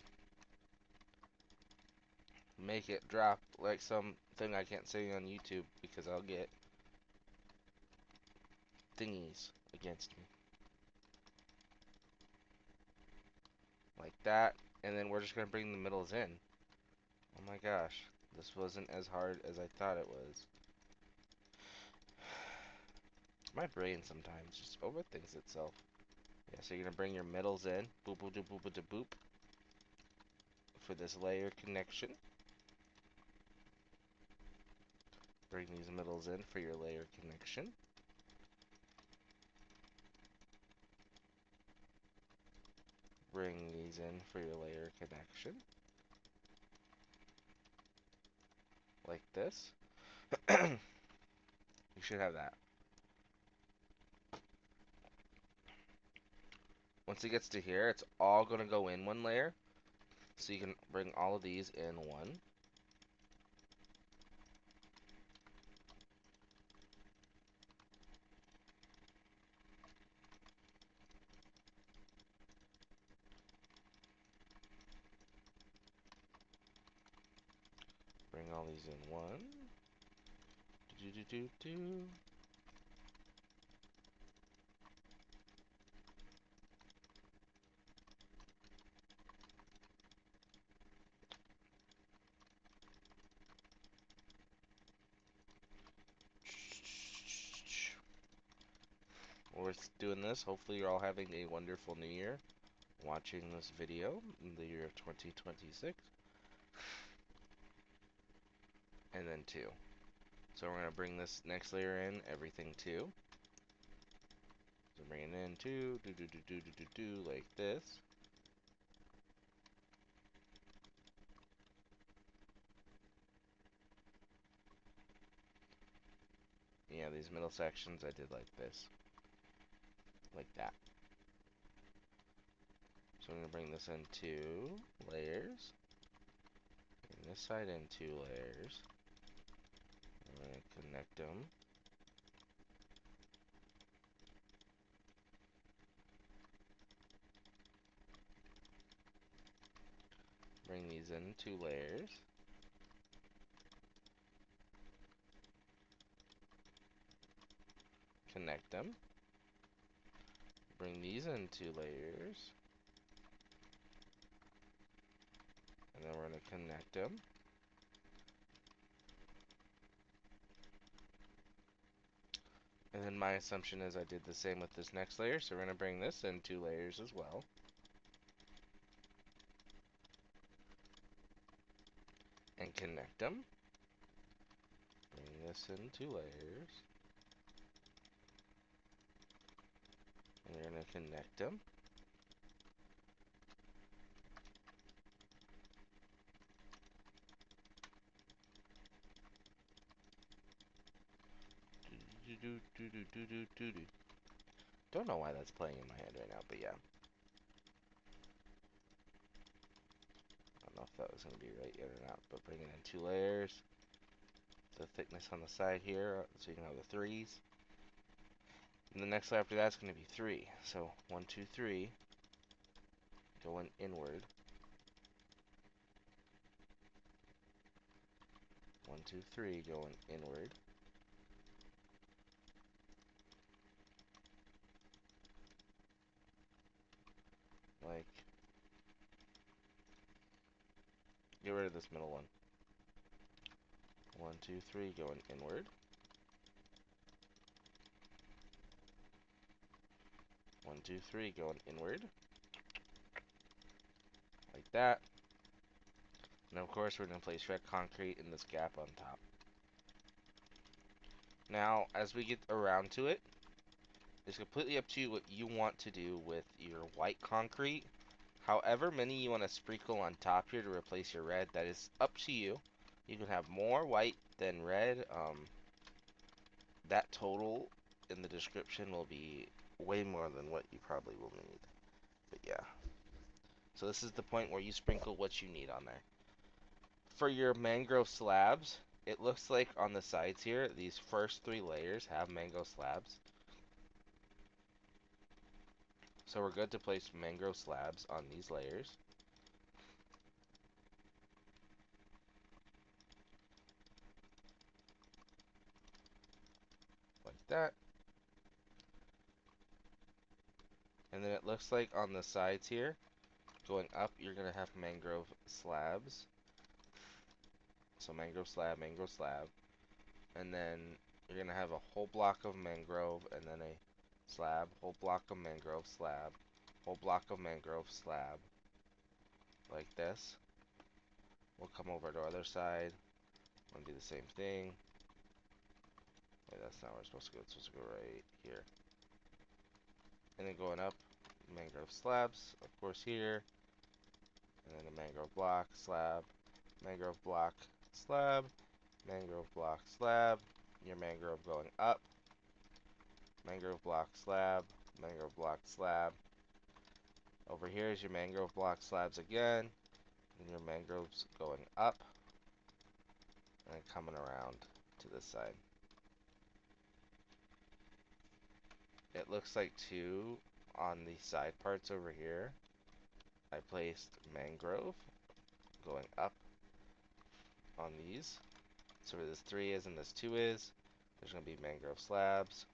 Speaker 2: Make it drop like something I can't say on YouTube because I'll get thingies against me. Like that, and then we're just gonna bring the middles in. Oh my gosh, this wasn't as hard as I thought it was. My brain sometimes just overthinks itself. Yeah, so you're gonna bring your middles in, boop boop boop boop boop boop, for this layer connection. Bring these middles in for your layer connection. Bring these in for your layer connection. Like this. You should have that. Once it gets to here, it's all going to go in one layer. So you can bring all of these in one. Bring all these in one. Do do do do. We're doing this. Hopefully you're all having a wonderful new year. Watching this video in the year of 2026. And then 2. So we're going to bring this next layer in, everything 2. So bring it in 2, do do do do do do do, like this. Yeah, these middle sections I did like this. Like that. So I'm going to bring this in 2 layers. Bring this side in 2 layers. I'm going to connect them. Bring these in 2 layers. Connect them. Bring these in 2 layers. And then we're going to connect them. And then my assumption is I did the same with this next layer, so we're going to bring this in 2 layers as well. And connect them. Bring this in 2 layers. And we're going to connect them. Don't know why that's playing in my head right now, but yeah. I don't know if that was going to be right yet or not, but bringing in 2 layers. The thickness on the side here, so you can have the 3s. And the next layer after that's going to be 3. So 1, 2, 3, going inward. 1, 2, 3, going inward. Like, get rid of this middle one. 1, 2, 3, going inward. 1, 2, 3, going inward. Like that. And of course, we're going to place red concrete in this gap on top. Now, as we get around to it, it's completely up to you what you want to do with your white concrete. However many you want to sprinkle on top here to replace your red, that is up to you. You can have more white than red. That total in the description will be way more than what you probably will need. But yeah. So this is the point where you sprinkle what you need on there. For your mangrove slabs, it looks like on the sides here, these first 3 layers have mangrove slabs. So we're good to place mangrove slabs on these layers. Like that. And then it looks like on the sides here, going up, you're going to have mangrove slabs. So mangrove slab. And then you're going to have a whole block of mangrove and then a slab, whole block of mangrove slab, whole block of mangrove slab. Like this. We'll come over to the other side. We'll do the same thing. Wait, that's not where it's supposed to go. It's supposed to go right here. And then going up, mangrove slabs, of course, here. And then a mangrove block, slab, mangrove block, slab, mangrove block, slab. Your mangrove going up. Mangrove block, slab, mangrove block, slab. Over here is your mangrove block slabs again. And your mangroves going up. And then coming around to this side. It looks like too, on the side parts over here, I placed mangrove going up on these. So where this 3 is and this 2 is, there's going to be mangrove slabs.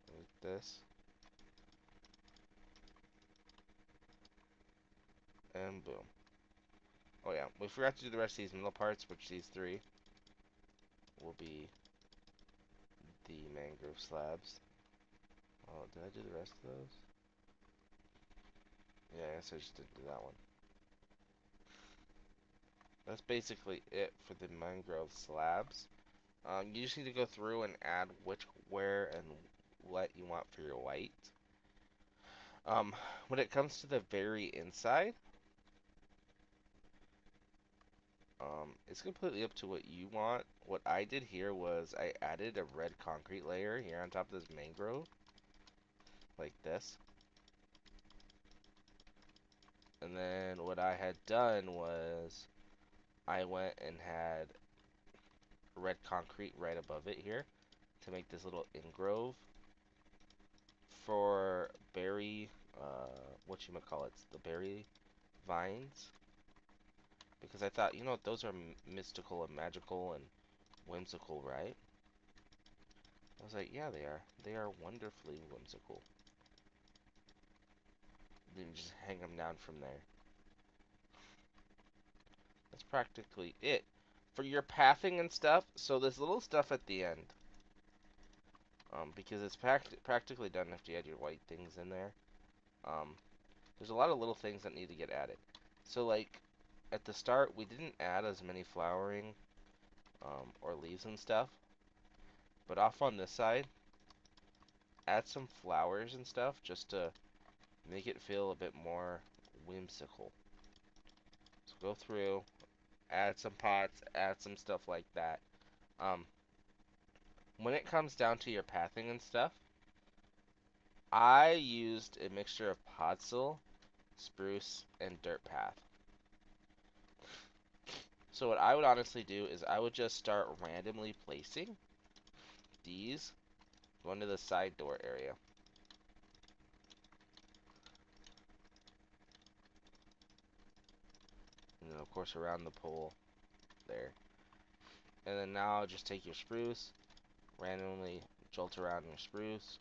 Speaker 2: Like this. And boom. Oh yeah, we forgot to do the rest of these middle parts, which these 3 will be the mangrove slabs. Oh, did I do the rest of those? Yeah, I guess I just didn't do that one. That's basically it for the mangrove slabs. You just need to go through and add which, where, and what you want for your white. When it comes to the very inside, it's completely up to what you want. What I did here was I added a red concrete layer here on top of this mangrove, like this. And then what I had done was I went and had red concrete right above it here to make this little ingrove for berry, whatchamacallits, the berry vines. Because I thought, you know, those are mystical and magical and whimsical, right? I was like, yeah, they are. They are wonderfully whimsical. Then you just hang them down from there. That's practically it. For your pathing and stuff, so this little stuff at the end, because it's practically done after you add your white things in there, there's a lot of little things that need to get added. So, like, at the start, we didn't add as many flowering or leaves and stuff, But off on this side, add some flowers and stuff just to make it feel a bit more whimsical. So go through, add some pots, add some stuff like that. Um, when it comes down to your pathing and stuff, I used a mixture of podzol, spruce, and dirt path. So what I would honestly do is I would just start randomly placing these going to the side door area. And then of course around the pole there. And then now just take your spruce, randomly jolt around your spruce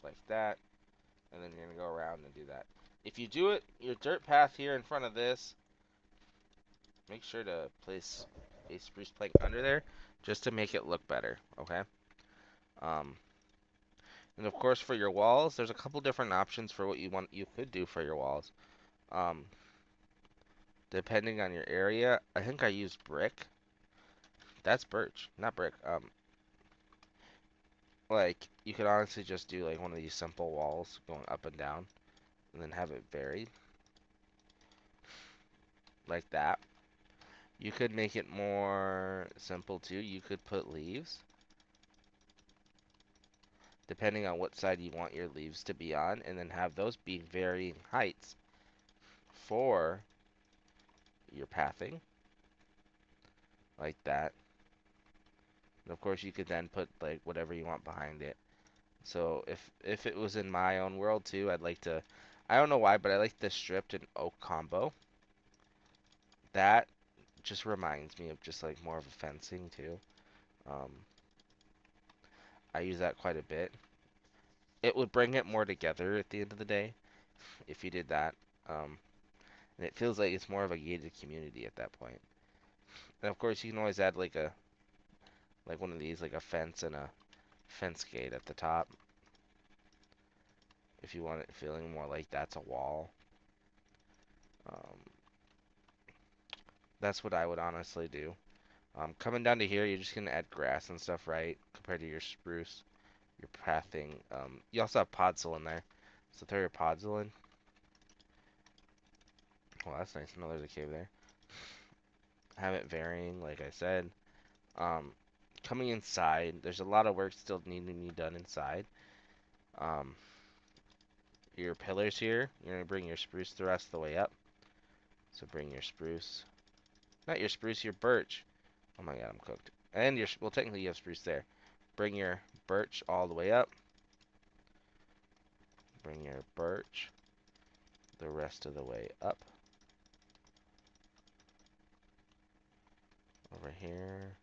Speaker 2: like that, and then you're gonna go around and do that. If you do it your dirt path here in front of this, make sure to place a spruce plank under there just to make it look better, okay? Um, and of course for your walls, there's a couple different options for what you could do for your walls. Um, depending on your area, I think I used brick. That's birch, not brick. Like you could honestly just do like one of these simple walls going up and down, and then have it varied like that. You could make it more simple too. You could put leaves, depending on what side you want your leaves to be on, and then have those be varying heights for your pathing, like that. And of course, you could then put like whatever you want behind it. So if it was in my own world too, I'd like to. I don't know why, but I like the stripped and oak combo. That just reminds me of just like more of a fencing too. Um, I use that quite a bit. It would bring it more together at the end of the day if you did that. Um, and it feels like it's more of a gated community at that point. And of course, you can always add like one of these, like a fence and a fence gate at the top if you want it feeling more like that's a wall. Um, that's what I would honestly do. Coming down to here, you're just gonna add grass and stuff, right? Compared to your spruce, your pathing. You also have podzol in there, so throw your podzol in. Well, that's nice. No, there's a cave there. Have it varying, like I said. Um, coming inside, there's a lot of work still needing to be done inside. Um, your pillars here, you're gonna bring your spruce the rest of the way up. So bring your spruce, not your spruce, your birch. Oh my god, I'm cooked. And your, well, technically you have spruce there. Bring your birch all the way up. Bring your birch the rest of the way up. Over here.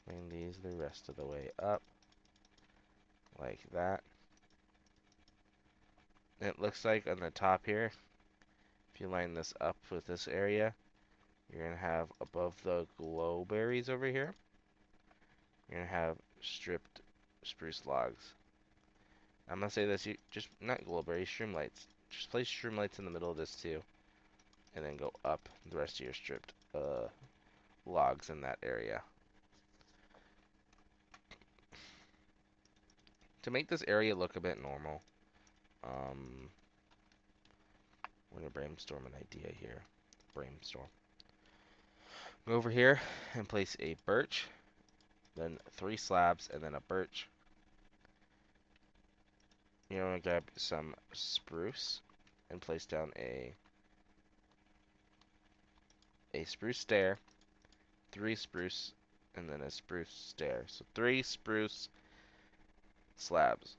Speaker 2: Bring these the rest of the way up. Like that. And it looks like on the top here, if you line this up with this area, you're going to have above the glow berries over here, you're going to have stripped spruce logs. I'm going to say this, you just, not glow berries, shroomlights. Just place shroomlights in the middle of this too, and then go up the rest of your stripped logs in that area. To make this area look a bit normal, we're going to brainstorm an idea here. Brainstorm. Go over here and place a birch, then 3 slabs, and then a birch. You're going to grab some spruce and place down a spruce stair, 3 spruce, and then a spruce stair. So 3 spruce slabs,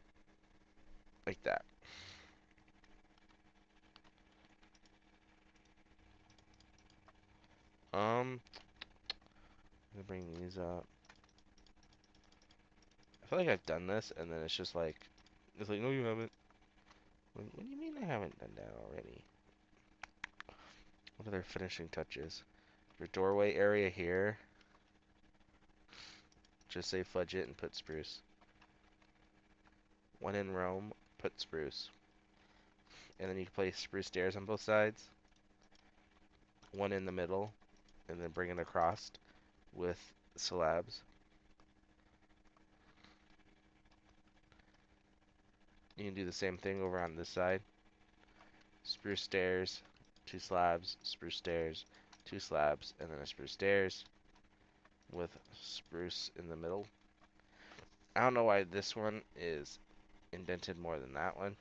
Speaker 2: like that. I'm gonna bring these up. I feel like I've done this, and then it's like, no, you haven't. What do you mean I haven't done that already? What are their finishing touches? Your doorway area here, just say fudge it and put spruce. When in Rome, put spruce. And then you can place spruce stairs on both sides, one in the middle, and then bring it across with slabs. You can do the same thing over on this side. Spruce stairs, two slabs, spruce stairs, two slabs, and then a spruce stairs with spruce in the middle. I don't know why this one is indented more than that one.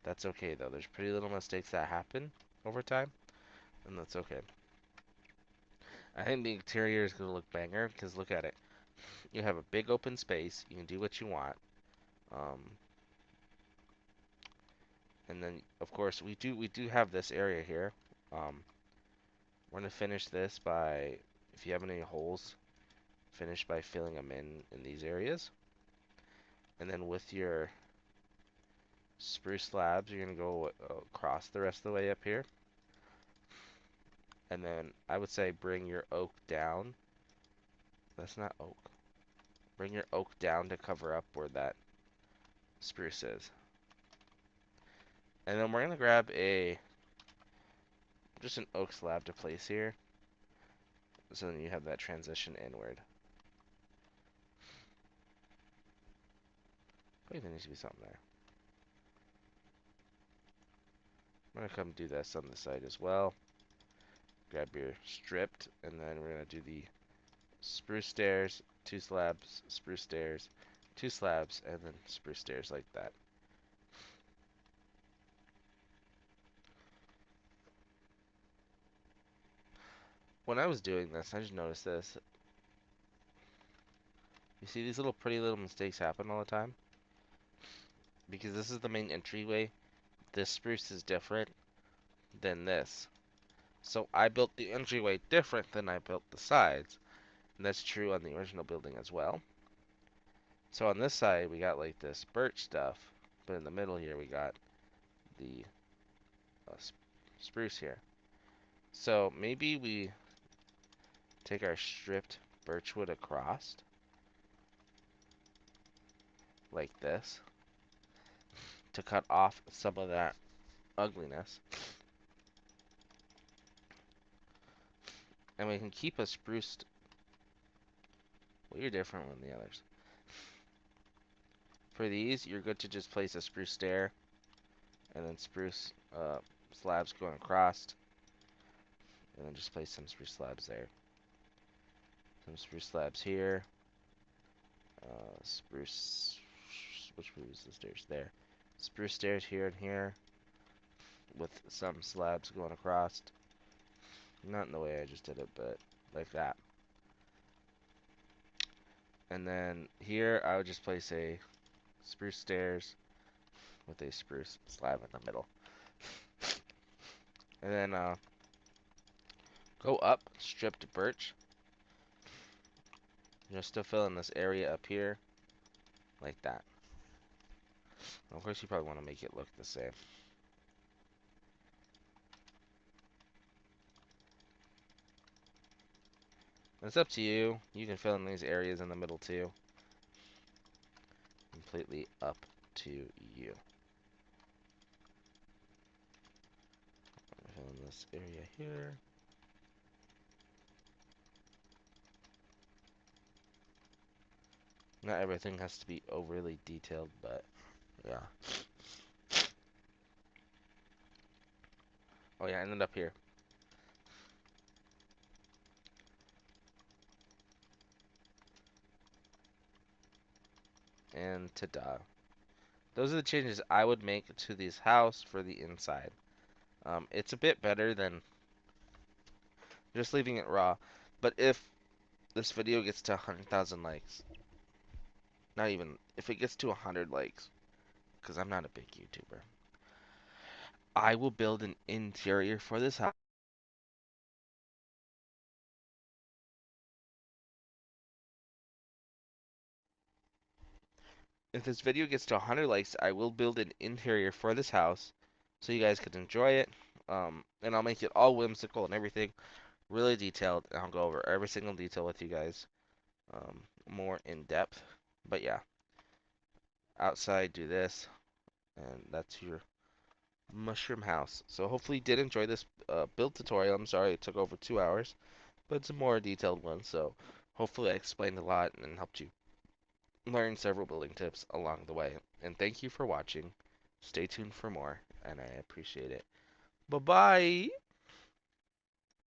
Speaker 2: That's okay though. There's pretty little mistakes that happen over time, and that's okay. I think the interior is going to look banger because look at it. You have a big open space. You can do what you want. Um, and then of course we do have this area here. We're gonna finish this by, if you have any holes, finish by filling them in these areas. And then with your spruce slabs, you're gonna go across the rest of the way up here. And then I would say bring your oak down. That's not oak. Bring your oak down to cover up where that spruce is. And then we're gonna grab just an oak slab to place here. So then you have that transition inward. Maybe there needs to be something there. I'm gonna come do this on the side as well. Grab your stripped, and then we're gonna do the spruce stairs, two slabs, spruce stairs, two slabs, and then spruce stairs like that. When I was doing this, I just noticed this. You see these little pretty little mistakes happen all the time? Because this is the main entryway. This spruce is different than this. So I built the entryway different than I built the sides. And that's true on the original building as well. So on this side, we got like this birch stuff. But in the middle here, we got the spruce here. So maybe we take our stripped birchwood across like this to cut off some of that ugliness. And we can keep a spruced. Well, you're different than the others. For these, you're good to just place a spruce stair and then spruce slabs going across, and then just place some spruce slabs there. Some spruce slabs here. Spruce. Which was the stairs? There. Spruce stairs here and here, with some slabs going across. Not in the way I just did it, but like that. And then here, I would just place a spruce stairs with a spruce slab in the middle. And then go up, stripped birch. Just to fill in this area up here, like that. Of course, you probably want to make it look the same. It's up to you. You can fill in these areas in the middle too. Completely up to you. Fill in this area here. Not everything has to be overly detailed, but yeah. Oh yeah, and then up here. And ta-da. Those are the changes I would make to this house for the inside. It's a bit better than just leaving it raw. But if this video gets to 100,000 likes, not even, if it gets to 100 likes, because I'm not a big YouTuber, I will build an interior for this house. If this video gets to 100 likes, I will build an interior for this house so you guys can enjoy it. And I'll make it all whimsical and everything, really detailed, and I'll go over every single detail with you guys more in depth. But yeah, outside do this, and that's your mushroom house. So hopefully you did enjoy this build tutorial. I'm sorry it took over 2 hours, but it's a more detailed one. So hopefully I explained a lot and helped you learn several building tips along the way. And thank you for watching. Stay tuned for more, and I appreciate it. Bye bye.